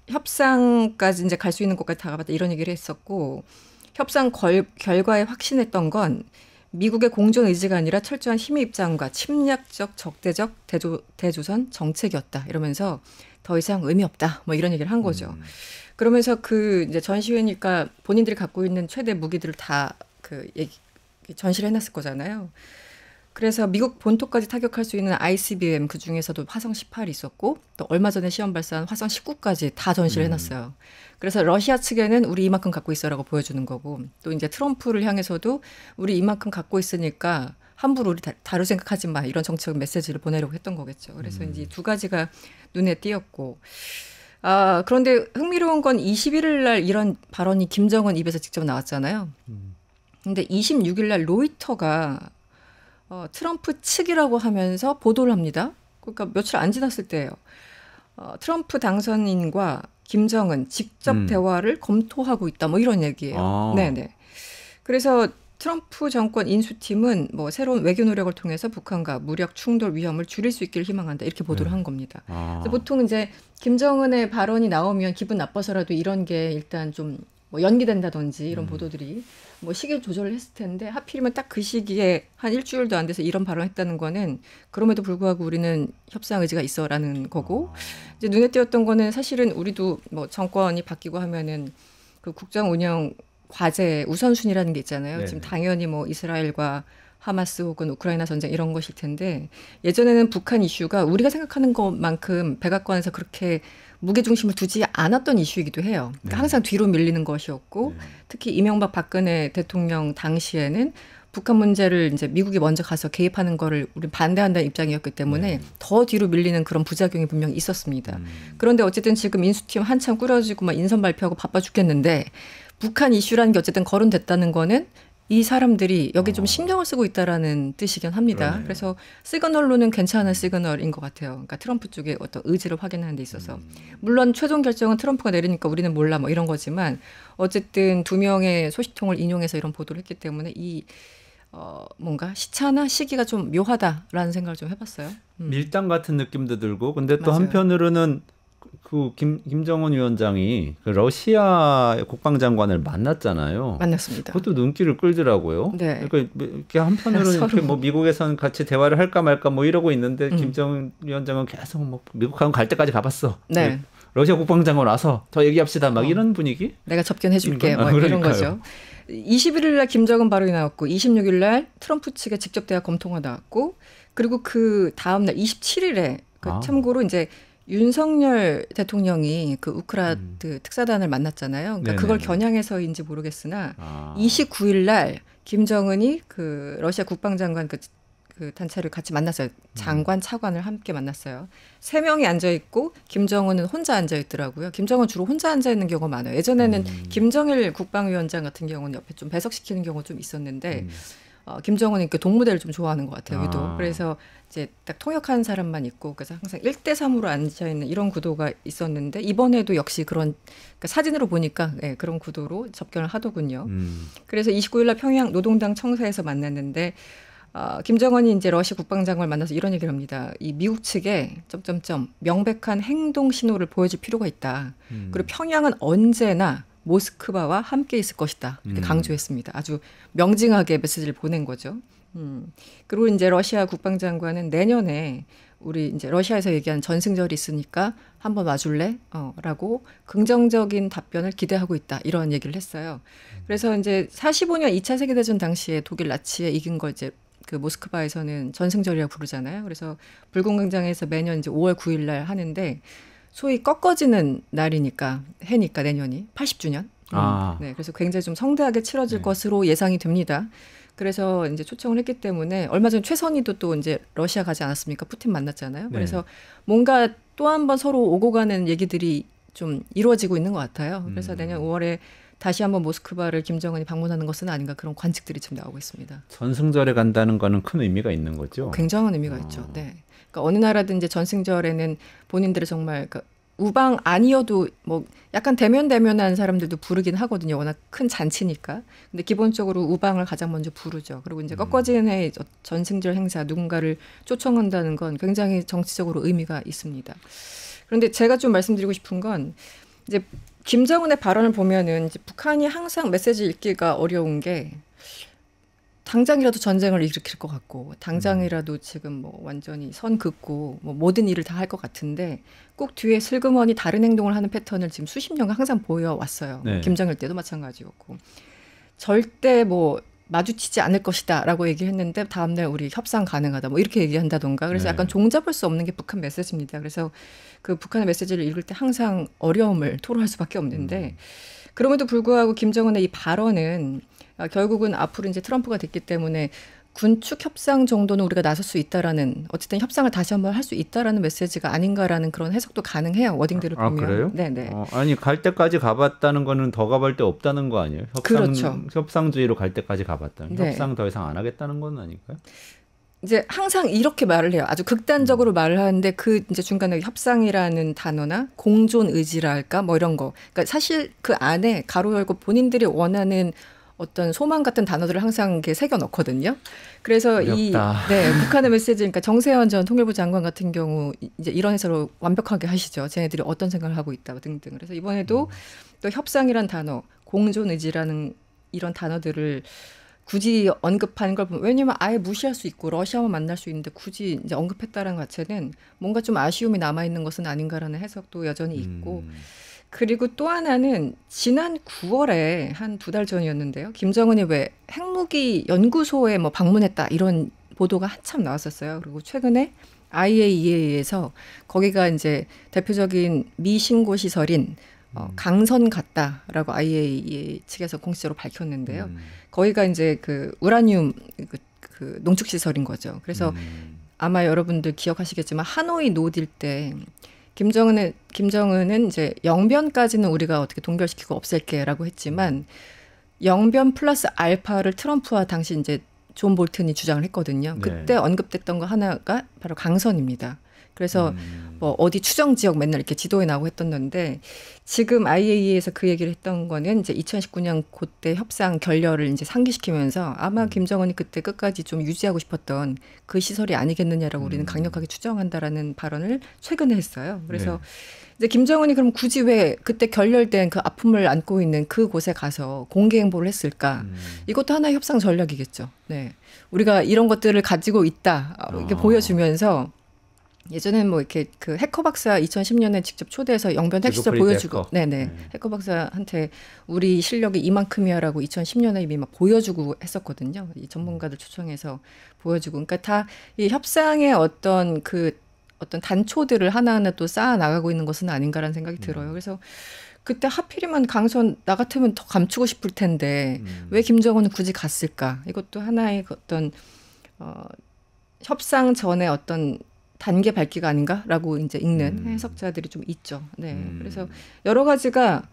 협상까지 이제 갈 수 있는 곳까지 다 가봤다 이런 얘기를 했었고 협상 결과에 확신했던 건 미국의 공존 의지가 아니라 철저한 힘의 입장과 침략적 적대적 대조선 정책이었다 이러면서 더 이상 의미 없다 뭐 이런 얘기를 한 거죠. 그러면서 이제 전시회니까 본인들이 갖고 있는 최대 무기들을 다 전시를 해놨을 거잖아요. 그래서 미국 본토까지 타격할 수 있는 ICBM 그 중에서도 화성 18이 있었고 또 얼마 전에 시험 발사한 화성 19까지 다 전시를 해놨어요. 그래서 러시아 측에는 우리 이만큼 갖고 있어라고 보여주는 거고 또 이제 트럼프를 향해서도 우리 이만큼 갖고 있으니까 함부로 우리 다룰 생각하지 마 이런 정책 메시지를 보내려고 했던 거겠죠. 그래서 이제 두 가지가 눈에 띄었고 그런데 흥미로운 건 21일 날 이런 발언이 김정은 입에서 직접 나왔잖아요. 근데 26일 날 로이터가 트럼프 측이라고 하면서 보도를 합니다. 그러니까 며칠 안 지났을 때예요. 트럼프 당선인과 김정은 직접 대화를 검토하고 있다. 뭐 이런 얘기예요. 네네. 그래서 트럼프 정권 인수팀은 뭐 새로운 외교 노력을 통해서 북한과 무력 충돌 위험을 줄일 수 있기를 희망한다. 이렇게 보도를 한 겁니다. 그래서 보통 이제 김정은의 발언이 나오면 기분 나빠서라도 이런 게 일단 좀 뭐 연기된다든지 이런 보도들이 뭐 시기 조절을 했을 텐데 하필이면 딱 그 시기에 한 일주일도 안 돼서 이런 발언을 했다는 거는 그럼에도 불구하고 우리는 협상 의지가 있어라는 거고 이제 눈에 띄었던 거는 사실은 우리도 뭐 정권이 바뀌고 하면은 국정 운영 과제 우선순위라는 게 있잖아요. 지금 당연히 뭐 이스라엘과 하마스 혹은 우크라이나 전쟁 이런 것일 텐데 예전에는 북한 이슈가 우리가 생각하는 것만큼 백악관에서 그렇게 무게중심을 두지 않았던 이슈이기도 해요. 그러니까 항상 뒤로 밀리는 것이었고 특히 이명박 박근혜 대통령 당시에는 북한 문제를 이제 미국이 먼저 가서 개입하는 거를 우리 반대한다는 입장이었기 때문에 더 뒤로 밀리는 그런 부작용이 분명히 있었습니다. 그런데 어쨌든 지금 인수팀 한참 꾸려지고 막 인선 발표하고 바빠 죽겠는데 북한 이슈라는 게 어쨌든 거론됐다는 거는 이 사람들이 여기 좀 신경을 쓰고 있다라는 뜻이긴 합니다. 그러네요. 그래서 시그널로는 괜찮은 시그널인 것 같아요. 그러니까 트럼프 쪽의 어떤 의지를 확인하는 데 있어서. 물론 최종 결정은 트럼프가 내리니까 우리는 몰라 뭐 이런 거지만 어쨌든 두 명의 소식통을 인용해서 이런 보도를 했기 때문에 이 뭔가 시차나 시기가 좀 묘하다라는 생각을 좀 해봤어요. 밀당 같은 느낌도 들고, 근데 또 맞아요. 한편으로는 그 김정은 위원장이 그 러시아 국방장관을 만났잖아요. 만났습니다. 그것도 눈길을 끌더라고요. 네. 그러니까 이렇게 한편으로는 이렇게 뭐 미국에선 같이 대화를 할까 말까 뭐 이러고 있는데 김정은 위원장은 계속 뭐 미국하고 갈 때까지 가봤어. 네. 러시아 국방장관 와서 더 얘기합시다. 막 이런 분위기? 내가 접견해줄게. 뭐 그러니까요. 이런 거죠. 21일 날 김정은 발언이 나왔고 26일 날 트럼프 측의 직접 대화 검토가 나왔고 그리고 그 다음 날 27일에 참고로 이제 윤석열 대통령이 그 우크라이나 특사단을 만났잖아요. 그러니까 그걸 겨냥해서인지 모르겠으나 29일 날 김정은이 그 러시아 국방장관 그 단체를 같이 만났어요. 장관, 차관을 함께 만났어요. 3명이 앉아 있고 김정은은 혼자 앉아 있더라고요. 김정은 주로 혼자 앉아 있는 경우가 많아요. 예전에는 김정일 국방위원장 같은 경우는 옆에 좀 배석시키는 경우가 좀 있었는데 김정은은 그 동무대를 좀 좋아하는 것 같아요. 유독. 그래서 이제 딱 통역하는 사람만 있고 그래서 항상 1대3으로 앉아 있는 이런 구도가 있었는데 이번에도 역시 그런 그러니까 사진으로 보니까 그런 구도로 접견을 하더군요. 그래서 29일 날 평양 노동당 청사에서 만났는데 김정은이 이제 러시아 국방장관을 만나서 이런 얘기를 합니다. 이 미국 측에 명백한 행동 신호를 보여줄 필요가 있다. 그리고 평양은 언제나 모스크바와 함께 있을 것이다. 이렇게 강조했습니다. 아주 명징하게 메시지를 보낸 거죠. 그리고 이제 러시아 국방장관은 내년에 우리 이제 러시아에서 얘기하는 전승절이 있으니까 한번 와줄래? 라고 긍정적인 답변을 기대하고 있다. 이런 얘기를 했어요. 그래서 이제 45년 2차 세계대전 당시에 독일 나치에 이긴 걸 이제 그 모스크바에서는 전승절이라고 부르잖아요. 그래서 불공광장에서 매년 이제 5월 9일 날 하는데 소위 꺾어지는 날이니까 해니까 내년이 80주년. 네, 그래서 굉장히 좀 성대하게 치러질 것으로 예상이 됩니다. 그래서 이제 초청을 했기 때문에 얼마 전에 최선희도 또 이제 러시아 가지 않았습니까? 푸틴 만났잖아요. 그래서 뭔가 또 한 번 서로 오고 가는 얘기들이 좀 이루어지고 있는 것 같아요. 그래서 내년 5월에 다시 한번 모스크바를 김정은이 방문하는 것은 아닌가 그런 관측들이 지금 나오고 있습니다. 전승절에 간다는 거는 큰 의미가 있는 거죠. 굉장한 의미가 있죠. 네. 그러니까 어느 나라든 이제 전승절에는 본인들의 정말 우방 아니어도 뭐 약간 대면한 사람들도 부르긴 하거든요. 워낙 큰 잔치니까. 근데 기본적으로 우방을 가장 먼저 부르죠. 그리고 이제 꺾어지는 해 전승절 행사 누군가를 초청한다는 건 굉장히 정치적으로 의미가 있습니다. 그런데 제가 좀 말씀드리고 싶은 건 이제 김정은의 발언을 보면은 이제 북한이 항상 메시지 읽기가 어려운 게 당장이라도 전쟁을 일으킬 것 같고 당장이라도 지금 뭐 완전히 선 긋고 뭐 모든 일을 다 할 것 같은데 꼭 뒤에 슬그머니 다른 행동을 하는 패턴을 지금 수십 년간 항상 보여왔어요. 네. 김정일 때도 마찬가지였고 절대 뭐 마주치지 않을 것이다라고 얘기했는데 다음날 우리 협상 가능하다 뭐 이렇게 얘기한다던가 그래서 약간 종잡을 수 없는 게 북한 메시지입니다. 그래서 그 북한의 메시지를 읽을 때 항상 어려움을 토로할 수밖에 없는데 그럼에도 불구하고 김정은의 이 발언은 결국은 앞으로 이제 트럼프가 됐기 때문에 군축 협상 정도는 우리가 나설 수 있다라는 어쨌든 협상을 다시 한번 할 수 있다라는 메시지가 아닌가라는 그런 해석도 가능해요. 워딩들을 보면. 그래요? 네네. 아니 갈 때까지 가봤다는 거는 더 가볼 데 없다는 거 아니에요? 그렇죠. 협상주의로 갈 때까지 가봤다는. 네. 협상 더 이상 안 하겠다는 건 아닐까요? 이제 항상 이렇게 말을 해요. 아주 극단적으로 말을 하는데 그 이제 중간에 협상이라는 단어나 공존 의지랄까 뭐 이런 거. 그러니까 사실 그 안에 가로 열고 본인들이 원하는 어떤 소망 같은 단어들을 항상 이렇게 새겨 넣거든요. 그래서 북한의 메시지, 그러니까 정세현 전 통일부 장관 같은 경우 이제 이런 해석을 완벽하게 하시죠. 쟤네들이 어떤 생각을 하고 있다 등등. 그래서 이번에도 또 협상이란 단어, 공존 의지라는 이런 단어들을 굳이 언급하는 걸 보면 왜냐면 아예 무시할 수 있고 러시아만 만날 수 있는데 굳이 이제 언급했다는 것 자체는 뭔가 좀 아쉬움이 남아 있는 것은 아닌가라는 해석도 여전히 있고. 그리고 또 하나는 지난 9월에 한 2달 전이었는데요. 김정은이 왜 핵무기 연구소에 뭐 방문했다 이런 보도가 한참 나왔었어요. 그리고 최근에 IAEA에서 거기가 이제 대표적인 미신고 시설인 강선 같다라고 IAEA 측에서 공식적으로 밝혔는데요. 거기가 이제 그 우라늄 그 농축 시설인 거죠. 그래서 아마 여러분들 기억하시겠지만 하노이 노딜 때 김정은은 이제 영변까지는 우리가 어떻게 동결시키고 없앨게라고 했지만 영변 플러스 알파를 트럼프와 당시 이제 존 볼튼이 주장을 했거든요. 그때 언급됐던 거 하나가 바로 강선입니다. 그래서 뭐 어디 추정 지역 맨날 이렇게 지도에 나오고 했던데 지금 IAEA에서 그 얘기를 했던 거는 이제 2019년 그때 협상 결렬을 이제 상기시키면서 아마 김정은이 그때 끝까지 좀 유지하고 싶었던 그 시설이 아니겠느냐라고 우리는 강력하게 추정한다라는 발언을 최근에 했어요. 그래서 이제 김정은이 그럼 굳이 왜 그때 결렬된 그 아픔을 안고 있는 그 곳에 가서 공개 행보를 했을까? 이것도 하나의 협상 전략이겠죠. 네. 우리가 이런 것들을 가지고 있다. 이렇게 보여주면서 예전에는 뭐 이렇게 그 해커 박사 2010년에 직접 초대해서 영변 핵시설 보여주고, 네네. 해커 박사한테 우리 실력이 이만큼이야라고 2010년에 이미 막 보여주고 했었거든요. 이 전문가들 초청해서 보여주고, 그러니까 다 이 협상의 어떤 단초들을 하나하나 또 쌓아 나가고 있는 것은 아닌가라는 생각이 들어요. 그래서 그때 하필이면 강선 나 같으면 더 감추고 싶을 텐데 왜 김정은은 굳이 갔을까? 이것도 하나의 어떤 협상 전에 어떤 단계 밟기가 아닌가라고 이제 읽는 해석자들이 좀 있죠. 네. 그래서 여러 가지가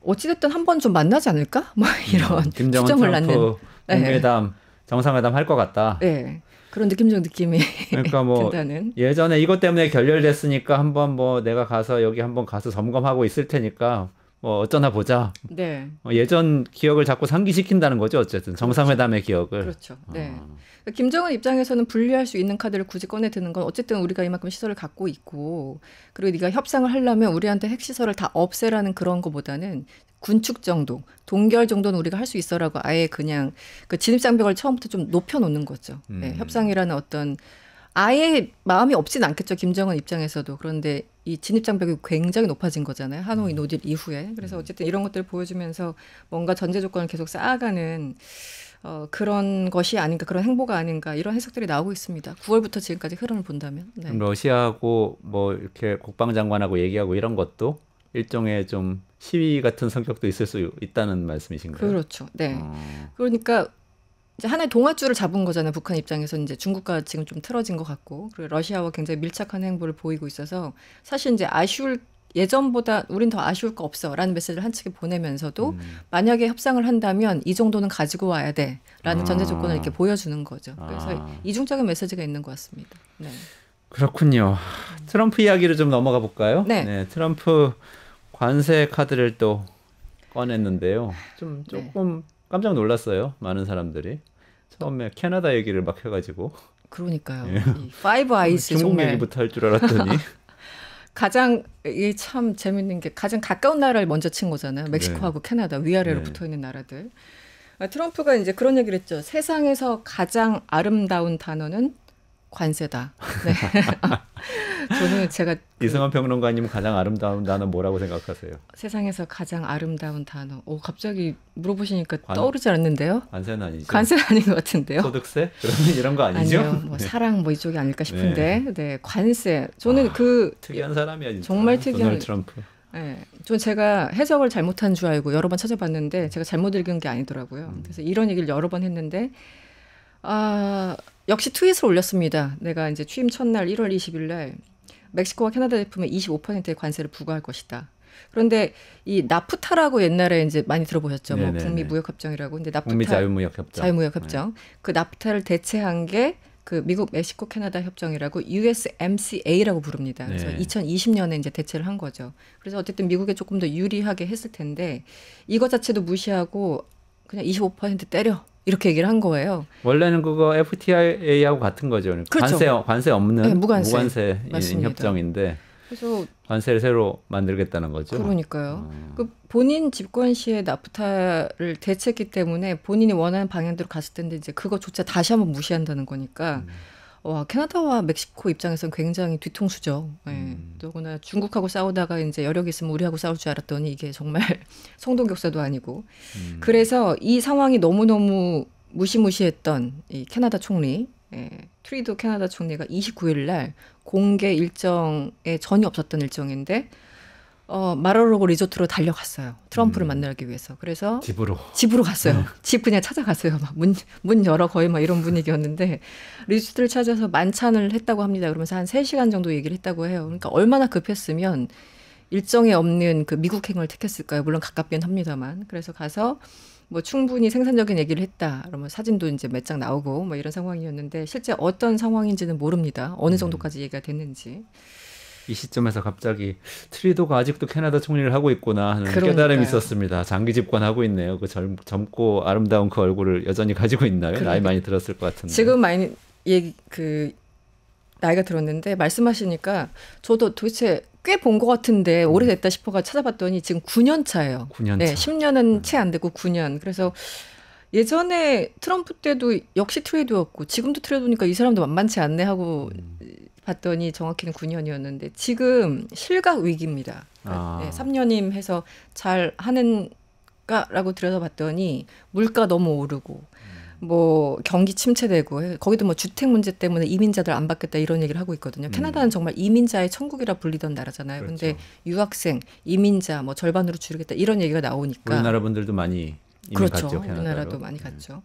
어찌됐든 한 번 좀 만나지 않을까? 뭐 이런 김정은 추정을 트럼프 낳는 공회담 정상회담 할 것 같다. 네. 그런 느낌적 느낌이 그러니까 뭐 든다는. 예전에 이것 때문에 결렬됐으니까 한번 뭐 내가 가서 여기 한번 가서 점검하고 있을 테니까 뭐 어쩌나 보자. 네. 예전 기억을 자꾸 상기시킨다는 거죠. 어쨌든 정상회담의 기억을. 그렇죠. 네. 그러니까 김정은 입장에서는 분리할 수 있는 카드를 굳이 꺼내 드는 건 어쨌든 우리가 이만큼 시설을 갖고 있고 그리고 네가 협상을 하려면 우리한테 핵시설을 다 없애라는 그런 거보다는 군축 정도, 동결 정도는 우리가 할 수 있어라고 아예 그냥 그 진입장벽을 처음부터 좀 높여놓는 거죠. 네, 협상이라는 어떤 아예 마음이 없진 않겠죠. 김정은 입장에서도. 그런데 이 진입장벽이 굉장히 높아진 거잖아요. 하노이 노딜 이후에. 그래서 어쨌든 이런 것들을 보여주면서 뭔가 전제 조건을 계속 쌓아가는 그런 것이 아닌가, 그런 행보가 아닌가 이런 해석들이 나오고 있습니다. 9월부터 지금까지 흐름을 본다면. 네. 러시아하고 뭐 이렇게 국방장관하고 얘기하고 이런 것도 일종의 좀 시위 같은 성격도 있을 수 있다는 말씀이신가요? 그렇죠. 네. 그러니까 이제 하나의 동아줄을 잡은 거잖아요. 북한 입장에서 이제 중국과 지금 좀 틀어진 것 같고, 그리고 러시아와 굉장히 밀착한 행보를 보이고 있어서 사실 이제 예전보다 우린 더 아쉬울 거 없어라는 메시지를 한 측에 보내면서도 만약에 협상을 한다면 이 정도는 가지고 와야 돼라는 전제 조건을 이렇게 보여주는 거죠. 그래서 이중적인 메시지가 있는 것 같습니다. 네. 그렇군요. 트럼프 이야기를 좀 넘어가 볼까요? 네. 트럼프 관세 카드를 또 꺼냈는데요. 조금 깜짝 놀랐어요. 많은 사람들이. 처음에 캐나다 얘기를 막 해가지고. 그러니까요. 이 파이브 아이스 중국 정말 얘기부터 할 줄 알았더니. 가장 이게 참 재밌는 게 가장 가까운 나라를 먼저 친 거잖아요. 멕시코하고 캐나다 위아래로 붙어 있는 나라들. 트럼프가 이제 그런 얘기를 했죠. 세상에서 가장 아름다운 단어는 관세다. 네. 저는 제가 이승환 평론가님 가장 아름다운 단어 뭐라고 생각하세요? 세상에서 가장 아름다운 단어. 갑자기 물어보시니까 떠오르지 않는데요. 관세는 아니죠. 관세는 아닌 것 같은데요. 소득세? 그러면 이런 거 아니죠? 아니요. 뭐 사랑 뭐 이쪽이 아닐까 싶은데. 네. 관세. 저는 그 특이한 사람이야 진짜. 정말 특이한 도널드 트럼프. 네, 전 제가 해석을 잘못한 줄 알고 여러 번 찾아봤는데 제가 잘못 읽은 게 아니더라고요. 그래서 이런 얘기를 여러 번 했는데 역시 트윗을 올렸습니다. 내가 이제 취임 첫날 1월 20일 날 멕시코와 캐나다 제품에 25%의 관세를 부과할 것이다. 그런데 이 나프타라고 옛날에 이제 많이 들어보셨죠. 뭐 북미 무역 협정이라고. 근데 나프타 북미 자유무역 협정. 자유무역 협정. 그 나프타를 대체한 게 그 미국 멕시코 캐나다 협정이라고 USMCA라고 부릅니다. 그래서 2020년에 이제 대체를 한 거죠. 그래서 어쨌든 미국에 조금 더 유리하게 했을 텐데 이거 자체도 무시하고 그냥 25% 때려. 이렇게 얘기를 한 거예요. 원래는 그거 FTA하고 같은 거죠. 그렇죠. 관세 없는 네, 무관세 협정인데 그래서 관세를 새로 만들겠다는 거죠. 그러니까요. 그 본인 집권 시에 나프타를 대체했기 때문에 본인이 원하는 방향대로 갔을 텐데 이제 그거조차 다시 한번 무시한다는 거니까 캐나다와 멕시코 입장에서는 굉장히 뒤통수죠. 네. 더구나 중국하고 싸우다가 이제 여력이 있으면 우리하고 싸울 줄 알았더니 이게 정말 성동격사도 아니고. 그래서 이 상황이 너무너무 무시무시했던 이 캐나다 총리, 트리도 캐나다 총리가 29일 날 공개 일정에 전혀 없었던 일정인데 마라로고 리조트로 달려갔어요. 트럼프를 만나기 위해서. 그래서 집으로 갔어요. 집 그냥 찾아갔어요. 막 문 열어 거의 막 이런 분위기였는데 리조트를 찾아서 만찬을 했다고 합니다. 그러면서 한 3시간 정도 얘기를 했다고 해요. 그러니까 얼마나 급했으면 일정에 없는 그 미국행을 택했을까요? 물론 가깝긴 합니다만. 그래서 가서 뭐 충분히 생산적인 얘기를 했다. 그러면 사진도 이제 몇 장 나오고 뭐 이런 상황이었는데 실제 어떤 상황인지는 모릅니다. 어느 정도까지 얘기가 됐는지. 이 시점에서 갑자기 트리도가 아직도 캐나다 총리를 하고 있구나 하는 그러니까요. 깨달음이 있었습니다. 장기 집권하고 있네요. 그 젊고 아름다운 그 얼굴을 여전히 가지고 있나요? 나이 많이 들었을 것 같은데. 지금 많이 나이가 들었는데 말씀하시니까 저도 도대체 꽤 본 것 같은데 오래됐다 싶어가 찾아봤더니 지금 9년 차예요. 9년 차. 네, 10년은 채 안 되고 9년. 그래서 예전에 트럼프 때도 역시 트레이드였고 지금도 트레이드니까 이 사람도 만만치 않네 하고 봤더니 정확히는 9년이었는데 지금 실각 위기입니다. 네, 3년임 해서 잘 하는가라고 들여다봤더니 물가 너무 오르고 뭐 경기 침체되고 거기도 뭐 주택 문제 때문에 이민자들 안 받겠다 이런 얘기를 하고 있거든요. 캐나다는 정말 이민자의 천국이라 불리던 나라잖아요. 그런데 그렇죠. 유학생, 이민자 뭐 절반으로 줄이겠다 이런 얘기가 나오니까 우리나라 분들도 많이 이민 그렇죠. 갔죠. 캐나다로. 우리나라도 많이 갔죠.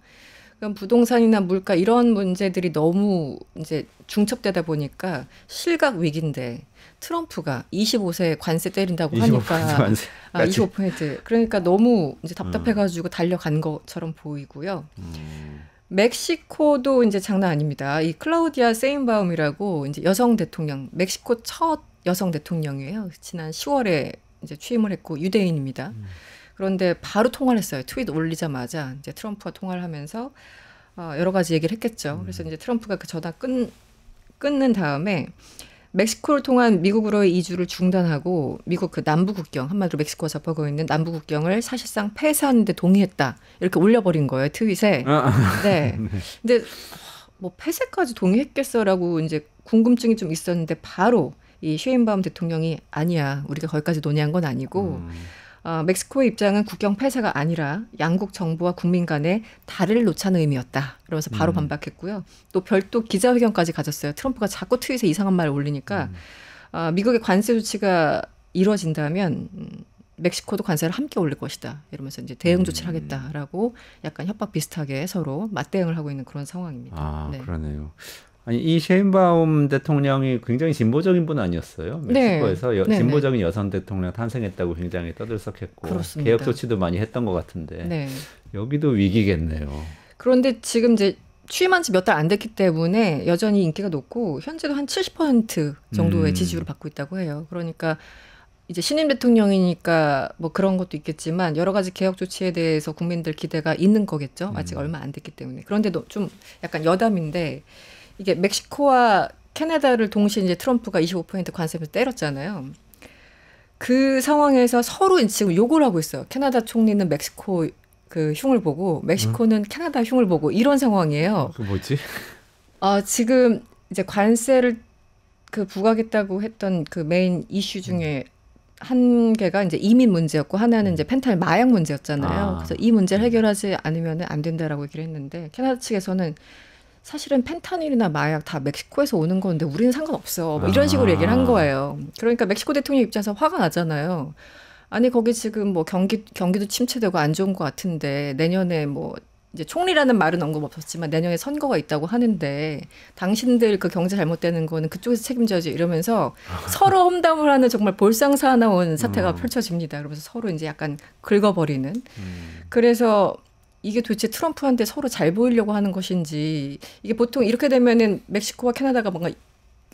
그럼 부동산이나 물가 이런 문제들이 너무 이제 중첩되다 보니까 실각 위기인데 트럼프가 25세 관세 때린다고 25% 하니까 관세. 25% 그러니까 너무 이제 답답해가지고 달려간 것처럼 보이고요. 멕시코도 이제 장난 아닙니다. 이 클라우디아 세인바움이라고 이제 여성 대통령, 멕시코 첫 여성 대통령이에요. 지난 10월에 이제 취임을 했고 유대인입니다. 그런데 바로 통화를 했어요. 트윗 올리자마자 이제 트럼프와 통화를 하면서 여러 가지 얘기를 했겠죠. 그래서 이제 트럼프가 그 전화 끊는 다음에 멕시코를 통한 미국으로의 이주를 중단하고 미국 그 남부 국경 한마디로 멕시코가 접하고 있는 남부 국경을 사실상 폐쇄하는 데 동의했다. 이렇게 올려버린 거예요. 트윗에. 네. 근데 뭐 폐쇄까지 동의했겠어라고 이제 궁금증이 좀 있었는데 바로 이 쉐인바움 대통령이 아니야. 우리가 거기까지 논의한 건 아니고 멕시코의 입장은 국경 폐쇄가 아니라 양국 정부와 국민 간에 다리를 놓자는 의미였다. 그러면서 바로 반박했고요. 또 별도 기자회견까지 가졌어요. 트럼프가 자꾸 트윗에 이상한 말을 올리니까 미국의 관세 조치가 이루어진다면 멕시코도 관세를 함께 올릴 것이다. 이러면서 이제 대응 조치를 하겠다라고 약간 협박 비슷하게 서로 맞대응을 하고 있는 그런 상황입니다. 네. 그러네요. 아니 이 셰인바움 대통령이 굉장히 진보적인 분 아니었어요? 멕시코에서 네. 진보적인 여성 대통령 탄생했다고 굉장히 떠들썩했고 그렇습니다. 개혁 조치도 많이 했던 것 같은데 네. 여기도 위기겠네요. 그런데 지금 이제 취임한 지 몇 달 안 됐기 때문에 여전히 인기가 높고 현재도 한 70% 정도의 지지율을 받고 있다고 해요. 그러니까 이제 신임 대통령이니까 뭐 그런 것도 있겠지만 여러 가지 개혁 조치에 대해서 국민들 기대가 있는 거겠죠. 아직 얼마 안 됐기 때문에. 그런데도 좀 약간 여담인데 이게 멕시코와 캐나다를 동시에 이제 트럼프가 25% 관세를 때렸잖아요. 그 상황에서 서로 지금 욕을 하고 있어요. 캐나다 총리는 멕시코 그 흉을 보고 멕시코는 캐나다 흉을 보고 이런 상황이에요. 그 뭐지? 지금 이제 관세를 그 부과하겠다고 했던 그 메인 이슈 중에 한 개가 이제 이민 문제였고 하나는 이제 펜타닐 마약 문제였잖아요. 그래서 이 문제를 해결하지 않으면 안 된다라고 얘기를 했는데 캐나다 측에서는 사실은 펜타닐이나 마약 다 멕시코에서 오는 건데 우리는 상관없어. 뭐 이런 식으로 얘기를 한 거예요. 그러니까 멕시코 대통령 입장에서 화가 나잖아요. 아니 거기 지금 뭐 경기도 침체되고 안 좋은 것 같은데 내년에 뭐 이제 총리라는 말은 언급 없었지만 내년에 선거가 있다고 하는데 당신들 그 경제 잘못되는 거는 그쪽에서 책임져야지 이러면서 서로 험담을 하는 정말 볼상사나운 사태가 펼쳐집니다. 그러면서 서로 이제 약간 긁어버리는. 그래서 이게 도대체 트럼프한테 서로 잘 보이려고 하는 것인지 이게 보통 이렇게 되면은 멕시코와 캐나다가 뭔가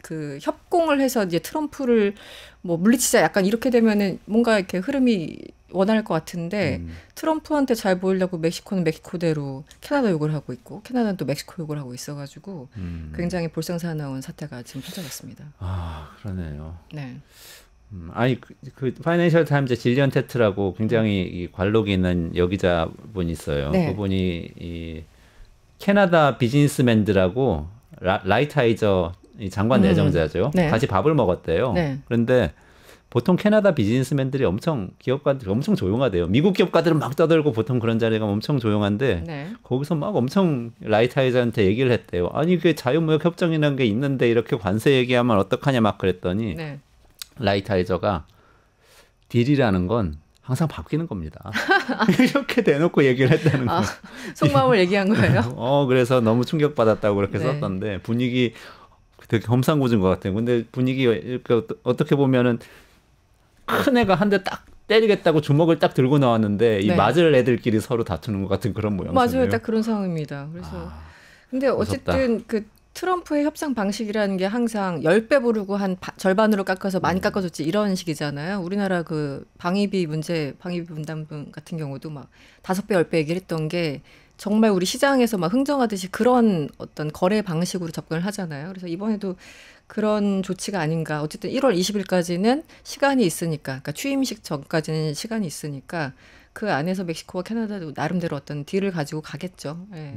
그 협공을 해서 이제 트럼프를 뭐 물리치자 약간 이렇게 되면은 뭔가 이렇게 흐름이 원할 것 같은데 트럼프한테 잘 보이려고 멕시코는 멕시코대로 캐나다 욕을 하고 있고 캐나다는 또 멕시코 욕을 하고 있어가지고 굉장히 볼상사나운 사태가 지금 펼쳐졌습니다. 그러네요. 네. 아니 그 파이낸셜 타임즈 질리언 테트라고 굉장히 이 관록이 있는 여기자분이 있어요. 네. 그분이 이 캐나다 비즈니스맨들하고 라이트하이저 장관 내정자죠. 네. 같이 밥을 먹었대요. 네. 그런데 보통 캐나다 비즈니스맨들이 기업가들이 엄청 조용하대요. 미국 기업가들은 막 떠들고 보통 그런 자리가 엄청 조용한데 네. 거기서 막 엄청 라이트하이저한테 얘기를 했대요. 아니 그 자유무역 협정이라는 게 있는데 이렇게 관세 얘기하면 어떡하냐 막 그랬더니 네. 라이트하이저가 딜이라는 건 항상 바뀌는 겁니다. 이렇게 대놓고 얘기를 했다는 거예요. 속마음을 얘기한 거예요? 그래서 너무 충격받았다고 그렇게 네. 썼던데 분위기 되게 험상궂은 것 같아요. 근데 분위기 이렇게 어떻게 보면은 큰 애가 한 대 딱 때리겠다고 주먹을 딱 들고 나왔는데 이 네. 맞을 애들끼리 서로 다투는 것 같은 그런 모양새네요. 맞아요. 딱 그런 상황입니다. 그래서 근데 어쨌든 그 트럼프의 협상 방식이라는 게 항상 10배 부르고 한 절반으로 깎아서 많이 깎아줬지 이런 식이잖아요. 우리나라 그 방위비 분담분 같은 경우도 막 5배, 10배 얘기를 했던 게 정말 우리 시장에서 막 흥정하듯이 그런 어떤 거래 방식으로 접근을 하잖아요. 그래서 이번에도 그런 조치가 아닌가. 어쨌든 1월 20일까지는 시간이 있으니까, 그러니까 취임식 전까지는 시간이 있으니까 그 안에서 멕시코와 캐나다도 나름대로 어떤 딜을 가지고 가겠죠. 예.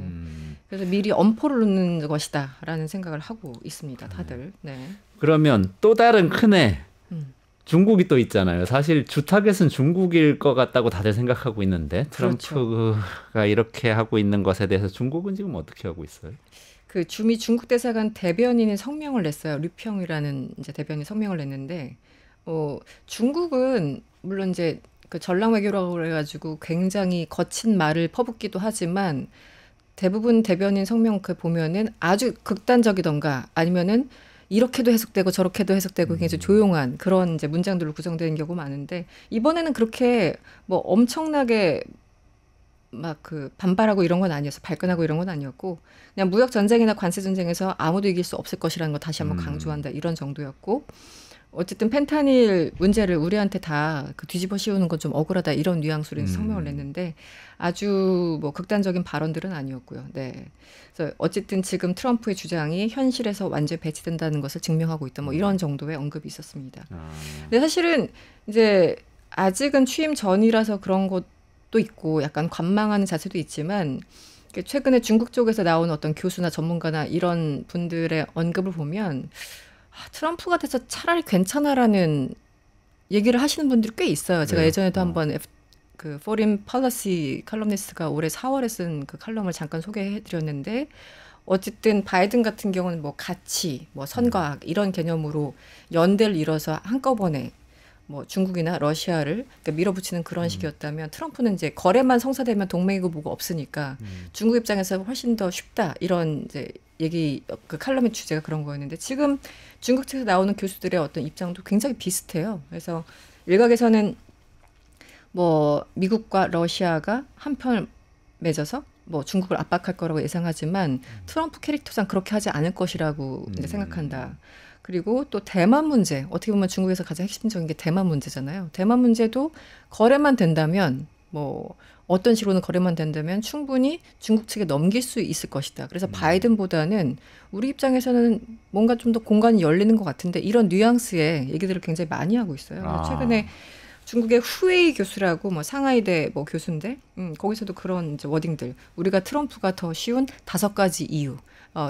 그래서 미리 엄포를 놓는 것이다라는 생각을 하고 있습니다. 다들. 네. 그러면 또 다른 큰애 음. 중국이 또 있잖아요. 사실 주 타겟은 중국일 것 같다고 다들 생각하고 있는데 트럼프가 이렇게 하고 있는 것에 대해서 중국은 지금 어떻게 하고 있어요? 그 주미 중국 대사관 대변인이 성명을 냈어요. 류평이라는 이제 대변인이 성명을 냈는데, 중국은 물론 이제 그 전랑 외교라고 그래가지고 굉장히 거친 말을 퍼붓기도 하지만 대부분 대변인 성명 그 보면은 아주 극단적이던가 아니면은 이렇게도 해석되고 저렇게도 해석되고 굉장히 조용한 그런 이제 문장들로 구성되는 경우가 많은데 이번에는 그렇게 뭐 엄청나게 막 그 반발하고 이런 건 아니었어. 발끈하고 이런 건 아니었고 그냥 무역 전쟁이나 관세 전쟁에서 아무도 이길 수 없을 것이라는 거 다시 한번 강조한다 이런 정도였고 어쨌든 펜타닐 문제를 우리한테 다 그 뒤집어 씌우는 건 좀 억울하다 이런 뉘앙스로 성명을 냈는데 아주 뭐 극단적인 발언들은 아니었고요. 네. 그래서 어쨌든 지금 트럼프의 주장이 현실에서 완전히 배치된다는 것을 증명하고 있다. 뭐 이런 정도의 언급이 있었습니다. 근데 사실은 이제 아직은 취임 전이라서 그런 것도 있고 약간 관망하는 자세도 있지만 최근에 중국 쪽에서 나온 어떤 교수나 전문가나 이런 분들의 언급을 보면 트럼프가 돼서 차라리 괜찮아라는 얘기를 하시는 분들이 꽤 있어요. 제가 예전에도 한번 그 포린 폴리시 칼럼니스트가 올해 4월에 쓴 그 칼럼을 잠깐 소개해드렸는데 어쨌든 바이든 같은 경우는 뭐 가치, 뭐 선과학 이런 개념으로 연대를 이뤄서 한꺼번에 뭐 중국이나 러시아를 그러니까 밀어붙이는 그런 식이었다면 트럼프는 이제 거래만 성사되면 동맹이고 뭐가 없으니까 중국 입장에서 훨씬 더 쉽다 이런 이제 얘기 그 칼럼의 주제가 그런 거였는데 지금 중국 측에서 나오는 교수들의 어떤 입장도 굉장히 비슷해요. 그래서 일각에서는 뭐 미국과 러시아가 한편을 맺어서 뭐 중국을 압박할 거라고 예상하지만 트럼프 캐릭터상 그렇게 하지 않을 것이라고 이제 생각한다. 그리고 또 대만 문제, 어떻게 보면 중국에서 가장 핵심적인 게 대만 문제잖아요. 대만 문제도 거래만 된다면 뭐 어떤 식으로는 거래만 된다면 충분히 중국 측에 넘길 수 있을 것이다. 그래서 바이든보다는 우리 입장에서는 뭔가 좀 더 공간이 열리는 것 같은데 이런 뉘앙스의 얘기들을 굉장히 많이 하고 있어요. 그래서 최근에 중국의 후웨이 교수라고 뭐 상하이대 뭐 교수인데 거기서도 그런 이제 워딩들 우리가 트럼프가 더 쉬운 5가지 이유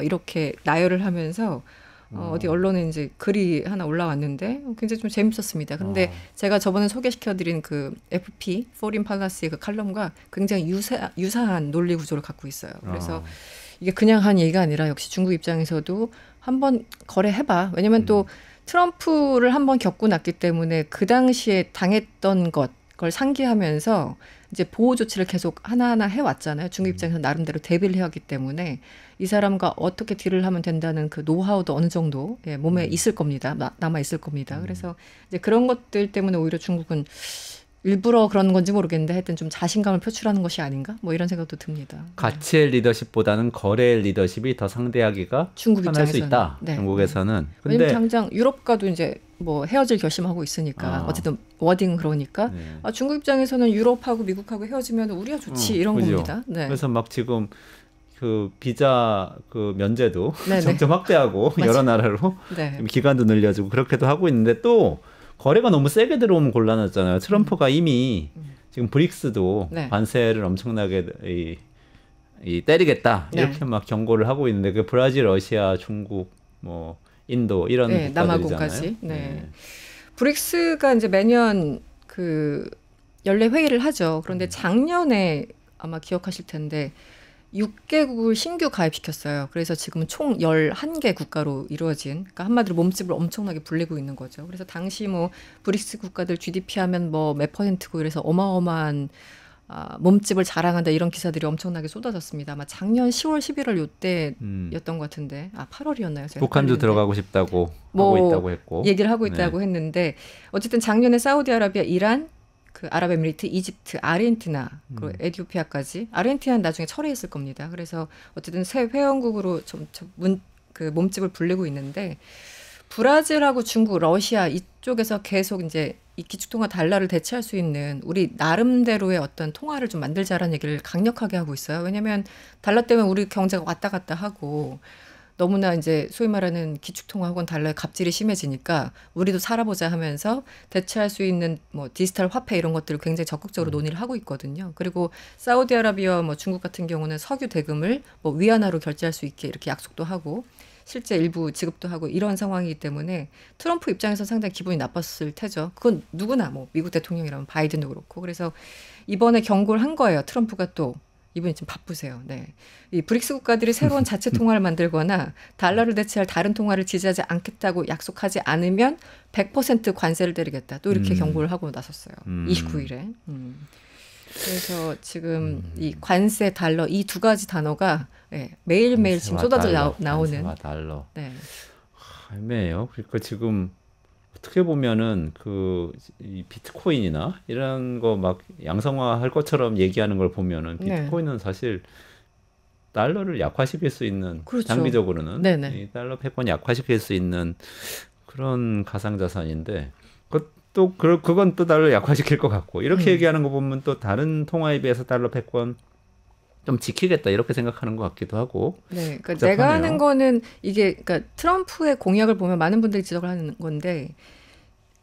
이렇게 나열을 하면서 어디 언론에 이제 글이 하나 올라왔는데 굉장히 좀 재밌었습니다. 그런데 제가 저번에 소개시켜드린 그 FP, Foreign Policy 그 칼럼과 굉장히 유사한 논리 구조를 갖고 있어요. 그래서 이게 그냥 한 얘기가 아니라 역시 중국 입장에서도 한번 거래해봐. 왜냐면 또 트럼프를 한번 겪고 났기 때문에 그 당시에 당했던 그걸 상기하면서 이제 보호 조치를 계속 하나하나 해왔잖아요. 중국 입장에서 나름대로 대비를 해왔기 때문에 이 사람과 어떻게 딜을 하면 된다는 그 노하우도 어느 정도 몸에 있을 겁니다. 남아 있을 겁니다. 그래서 이제 그런 것들 때문에 오히려 중국은 일부러 그런 건지 모르겠는데 하여튼 좀 자신감을 표출하는 것이 아닌가? 뭐 이런 생각도 듭니다. 가치의 리더십보다는 거래의 리더십이 더 상대하기가 중국 편할 수 입장에서는. 있다. 네. 중국에서는. 왜냐면 근데 당장 유럽과도 이제 뭐 헤어질 결심하고 있으니까 어쨌든 워딩 그러니까 중국 입장에서는 유럽하고 미국하고 헤어지면 우리가 좋지 이런 그죠. 겁니다. 네. 그래서 막 지금 그 비자 그 면제도 네네. 점점 확대하고 여러 나라로 네. 기간도 늘려주고 그렇게도 하고 있는데 또 거래가 너무 세게 들어오면 곤란하잖아요. 트럼프가 이미 지금 브릭스도 네. 관세를 엄청나게 때리겠다 이렇게 막 경고를 하고 있는데 그 브라질, 러시아, 중국, 뭐 인도 이런 국가들이잖아요. 남아공까지. 네. 브릭스가 이제 매년 그 연례 회의를 하죠. 그런데 작년에 아마 기억하실 텐데 6개국을 신규 가입시켰어요. 그래서 지금은 총 11개 국가로 이루어진, 그러니까 한마디로 몸집을 엄청나게 불리고 있는 거죠. 그래서 당시 뭐 브릭스 국가들 GDP 하면 뭐 몇 %고 이래서 어마어마한 몸집을 자랑한다 이런 기사들이 엄청나게 쏟아졌습니다. 아마 작년 10월, 11월 요때였던 것 같은데 8월이었나요? 북한도 들어가고 싶다고 뭐 하고 있다고 했고 얘기를 하고 있다고 했는데 어쨌든 작년에 사우디아라비아, 이란, 그 아랍에미리트, 이집트, 아르헨티나, 그리고 에티오피아까지. 아르헨티나는 나중에 철회했을 겁니다. 그래서 어쨌든 새 회원국으로 그 몸집을 불리고 있는데 브라질하고 중국, 러시아 이쪽에서 계속 이제 이 기축통화 달러를 대체할 수 있는 우리 나름대로의 어떤 통화를 좀 만들자라는 얘기를 강력하게 하고 있어요. 왜냐하면 달러 때문에 우리 경제가 왔다 갔다 하고 너무나 이제 소위 말하는 기축통화 혹은 달러의 갑질이 심해지니까 우리도 살아보자 하면서 대체할 수 있는 뭐 디지털 화폐 이런 것들을 굉장히 적극적으로 논의를 하고 있거든요. 그리고 사우디아라비아와 뭐 중국 같은 경우는 석유 대금을 뭐 위안화로 결제할 수 있게 이렇게 약속도 하고 실제 일부 지급도 하고 이런 상황이기 때문에 트럼프 입장에서 상당히 기분이 나빴을 테죠. 그건 누구나 뭐 미국 대통령이라면 바이든도 그렇고. 그래서 이번에 경고를 한 거예요. 트럼프가 또 이분이 좀 바쁘세요. 네. 이 브릭스 국가들이 새로운 자체 통화를 만들거나 달러를 대체할 다른 통화를 지지하지 않겠다고 약속하지 않으면 100% 관세를 때리겠다. 또 이렇게 경고를 하고 나섰어요. 29일에. 그래서 지금 이 관세, 달러 이 두 가지 단어가 매일매일 지금 쏟아져 나오는. 관세와 달러. 네. 애매해요. 그러니까 지금 어떻게 보면은 이 비트코인이나 이런 거 막 양성화할 것처럼 얘기하는 걸 보면은 비트코인은 사실 달러를 약화시킬 수 있는 그렇죠. 장기적으로는 네네. 이 달러 패권 약화시킬 수 있는 그런 가상자산인데 그건 또 달러 약화시킬 것 같고 이렇게 얘기하는 거 보면 또 다른 통화에 비해서 달러 패권 좀 지키겠다 이렇게 생각하는 것 같기도 하고. 네, 그러니까 복잡하네요. 내가 하는 거는 이게 그러니까 트럼프의 공약을 보면 많은 분들이 지적을 하는 건데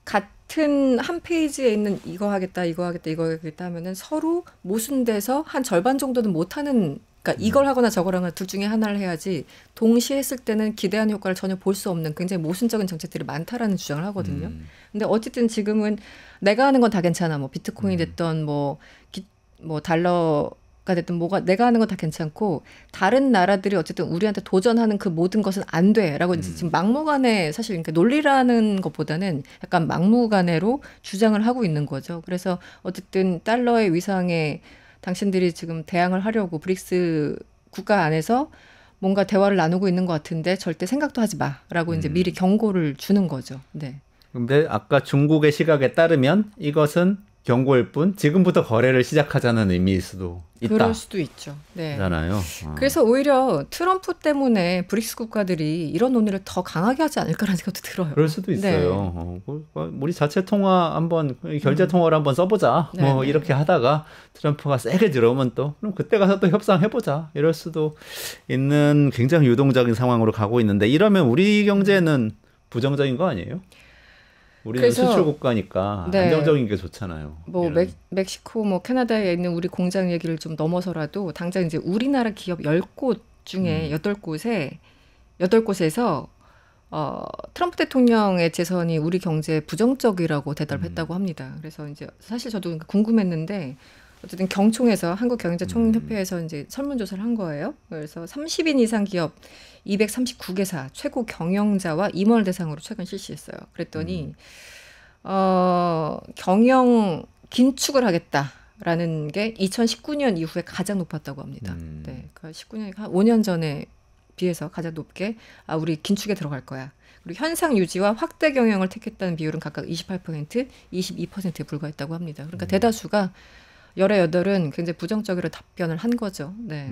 같은 한 페이지에 있는 이거 하겠다, 이거 하겠다, 이거 하겠다 하면은 서로 모순돼서 한 절반 정도는 못하는. 그러니까 이걸 하거나 저걸 하거나 둘 중에 하나를 해야지 동시에 했을 때는 기대하는 효과를 전혀 볼 수 없는 굉장히 모순적인 정책들이 많다라는 주장을 하거든요. 근데 어쨌든 지금은 내가 하는 건 다 괜찮아. 뭐 비트코인이 됐던 뭐 달러가 됐든 뭐가 내가 하는 건 다 괜찮고 다른 나라들이 어쨌든 우리한테 도전하는 그 모든 것은 안 돼라고 이제 지금 막무가내 사실 그러니까 논리라는 것보다는 약간 막무가내로 주장을 하고 있는 거죠. 그래서 어쨌든 달러의 위상에 당신들이 지금 대항을 하려고 브릭스 국가 안에서 뭔가 대화를 나누고 있는 것 같은데 절대 생각도 하지 마라고 이제 미리 경고를 주는 거죠. 네. 근데 아까 중국의 시각에 따르면 이것은 경고일 뿐 지금부터 거래를 시작하자는 의미일 수도 있다. 그럴 수도 있죠. 네. 잖아요. 그래서 오히려 트럼프 때문에 브릭스 국가들이 이런 논의를 더 강하게 하지 않을까라는 생각도 들어요. 그럴 수도 있어요. 우리 자체 통화 한번 결제 통화를 한번 써보자. 네, 뭐 네. 이렇게 하다가 트럼프가 세게 들어오면 또 그럼 그때 가서 또 협상해보자. 이럴 수도 있는 굉장히 유동적인 상황으로 가고 있는데 이러면 우리 경제는 부정적인 거 아니에요? 우리는 그래서, 수출 국가니까 네. 안정적인 게 좋잖아요. 뭐 이런. 멕시코, 뭐 캐나다에 있는 우리 공장 얘기를 좀 넘어서라도 당장 이제 우리나라 기업 10곳 중에 8곳에서 트럼프 대통령의 재선이 우리 경제에 부정적이라고 대답을 했다고 합니다. 그래서 이제 사실 저도 궁금했는데 어쨌든 경총에서 한국경영자총협회에서 이제 설문조사를 한 거예요. 그래서 30인 이상 기업 239개사 최고 경영자와 임원을 대상으로 최근 실시했어요. 그랬더니 경영 긴축을 하겠다라는 게 2019년 이후에 가장 높았다고 합니다. 네, 그러니까 19년 한 5년 전에 비해서 가장 높게 우리 긴축에 들어갈 거야. 그리고 현상 유지와 확대 경영을 택했다는 비율은 각각 28%, 22%에 불과했다고 합니다. 그러니까 대다수가 18은 굉장히 부정적으로 답변을 한 거죠. 네.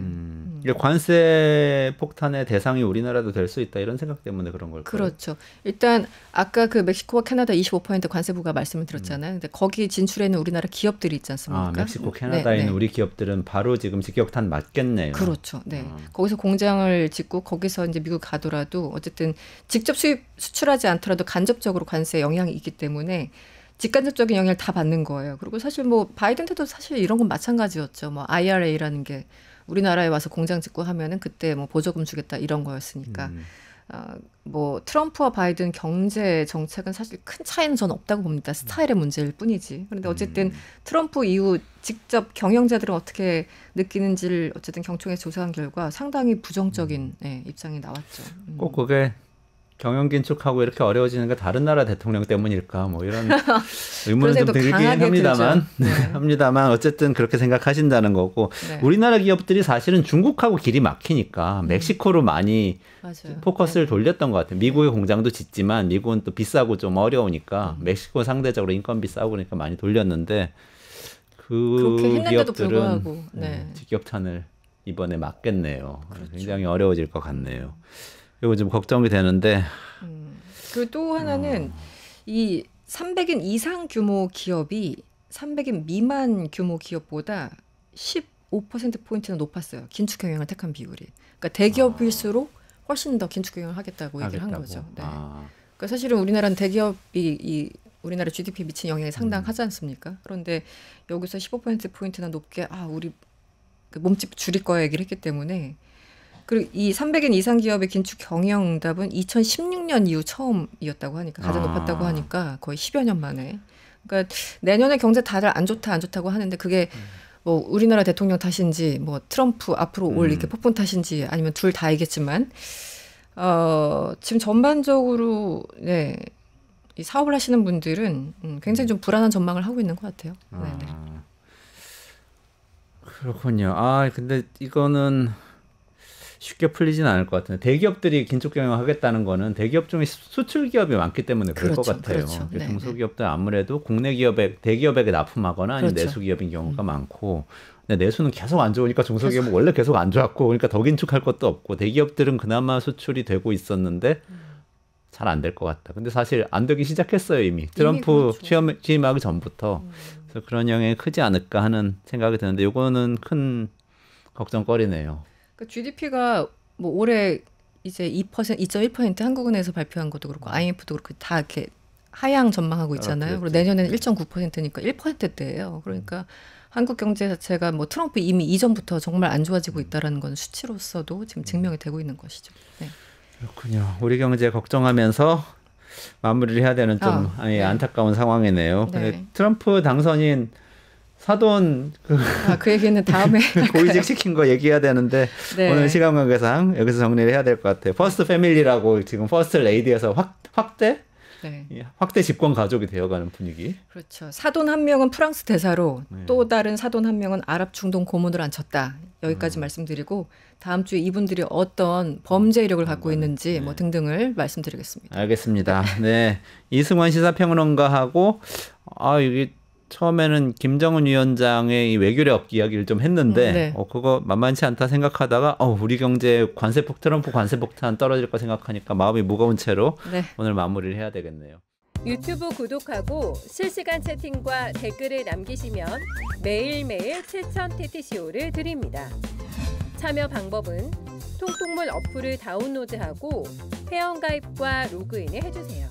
이게 관세 폭탄의 대상이 우리나라도 될 수 있다 이런 생각 때문에 그런 걸까요? 그렇죠. 일단 아까 그 멕시코와 캐나다 25% 관세부가 말씀을 드렸잖아요. 근데 거기 진출해 있는 우리나라 기업들이 있지 않습니까? 멕시코, 캐나다에 있는 우리 기업들은 바로 지금 직격탄 맞겠네요. 그렇죠. 네. 거기서 공장을 짓고 거기서 이제 미국 가더라도 어쨌든 직접 수출하지 않더라도 간접적으로 관세에 영향이 있기 때문에 직간접적인 영향을 다 받는 거예요. 그리고 사실 뭐 바이든 때도 사실 이런 건 마찬가지였죠. 뭐 IRA라는 게 우리나라에 와서 공장 짓고 하면은 그때 뭐 보조금 주겠다 이런 거였으니까. 뭐 트럼프와 바이든 경제 정책은 사실 큰 차이는 저는 없다고 봅니다. 스타일의 문제일 뿐이지. 그런데 어쨌든 트럼프 이후 직접 경영자들은 어떻게 느끼는지를 어쨌든 경총에서 조사한 결과 상당히 부정적인 입장이 나왔죠. 꼭 그게 경영 긴축하고 이렇게 어려워지는 게 다른 나라 대통령 때문일까 뭐 이런 의문은 좀 들긴 강하게 합니다만 들죠. 네. 합니다만 어쨌든 그렇게 생각하신다는 거고 네. 우리나라 기업들이 사실은 중국하고 길이 막히니까 멕시코로 많이 맞아요. 포커스를 돌렸던 것 같아요. 미국의 공장도 짓지만 미국은 또 비싸고 좀 어려우니까 멕시코 상대적으로 인건비 싸고 그러니까 많이 돌렸는데 그렇게 그 했는데도 기업들은 불구하고 네. 직격탄을 이번에 맞겠네요. 그렇죠. 굉장히 어려워질 것 같네요. 이거 좀 걱정이 되는데 그리고 또 하나는 이 300인 이상 규모 기업이 300인 미만 규모 기업보다 15%포인트는 높았어요. 긴축 경영을 택한 비율이. 그러니까 대기업일수록 훨씬 더 긴축 경영을 하겠다고 얘기를 한 거죠. 네. 그러니까 사실은 우리나라는 대기업이 이 우리나라 GDP에 미친 영향이 상당하지 않습니까? 그런데 여기서 15%포인트나 높게 우리 그 몸집 줄일 거야 얘기를 했기 때문에 그리고 이 300인 이상 기업의 긴축 경영 응답은 2016년 이후 처음이었다고 하니까 가장 높았다고 하니까 거의 10여 년 만에. 그러니까 내년에 경제 다들 안 좋다고 하는데 그게 뭐 우리나라 대통령 탓인지 뭐 트럼프 앞으로 올 이렇게 폭풍 탓인지 아니면 둘 다이겠지만 지금 전반적으로 네. 이 사업을 하시는 분들은 굉장히 좀 불안한 전망을 하고 있는 것 같아요. 네네. 그렇군요. 근데 이거는 쉽게 풀리지는 않을 것 같은데 대기업들이 긴축 경영하겠다는 거는 대기업 중에 수출 기업이 많기 때문에 그럴 것 같아요. 그렇죠. 중소기업들 아무래도 국내 기업에 대기업에게 납품하거나 아니면 그렇죠. 내수 기업인 경우가 많고 근데 내수는 계속 안 좋으니까 중소기업은 원래 계속 안 좋았고 그러니까 더 긴축할 것도 없고 대기업들은 그나마 수출이 되고 있었는데 잘 안 될 것 같다. 근데 사실 안 되기 시작했어요 이미. 트럼프 그렇죠. 취임하기 전부터. 그래서 그런 영향이 크지 않을까 하는 생각이 드는데 이거는 큰 걱정거리네요. 그러니까 GDP가 뭐 올해 이제 2.1% 한국은행에서 발표한 것도 그렇고 IMF도 그렇고 다 이렇게 하향 전망하고 있잖아요. 그리고 내년에는 1.9%니까 1%대예요. 그러니까 한국 경제 자체가 뭐 트럼프 이미 이전부터 정말 안 좋아지고 있다라는 건 수치로서도 지금 증명이 되고 있는 것이죠. 네. 그렇군요. 우리 경제 걱정하면서 마무리를 해야 되는 좀 네. 안타까운 상황이네요. 네. 근데 트럼프 당선인 사돈 그 얘기는 다음에 고위직 시킨 거 얘기해야 되는데 네. 오늘 시간 관계상 여기서 정리를 해야 될 것 같아요. 퍼스트 패밀리라고 지금 퍼스트 레이디에서 확대 집권 가족이 되어가는 분위기. 그렇죠. 사돈 한 명은 프랑스 대사로 네. 또 다른 사돈 한 명은 아랍 중동 고문을 앉혔다. 여기까지 말씀드리고 다음 주에 이분들이 어떤 범죄 이력을 갖고 있는지 뭐 등등을 말씀드리겠습니다. 알겠습니다. 네, 이승원 시사평론가하고 이게 처음에는 김정은 위원장의 이 외교력 이야기를 좀 했는데 네. 그거 만만치 않다 생각하다가 우리 경제 트럼프 관세 폭탄 떨어질 거 생각하니까 마음이 무거운 채로 네. 오늘 마무리를 해야 되겠네요. 유튜브 구독하고 실시간 채팅과 댓글을 남기시면 매일매일 7천 TTCO를 드립니다. 참여 방법은 통통물 어플을 다운로드하고 회원가입과 로그인을 해주세요.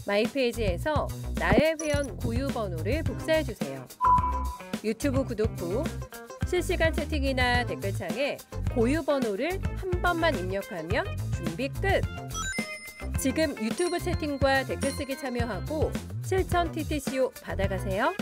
마이페이지에서 나의 회원 고유 번호를 복사해주세요. 유튜브 구독 후 실시간 채팅이나 댓글창에 고유 번호를 한 번만 입력하면 준비 끝! 지금 유튜브 채팅과 댓글 쓰기 참여하고 실천 TTCO 받아가세요.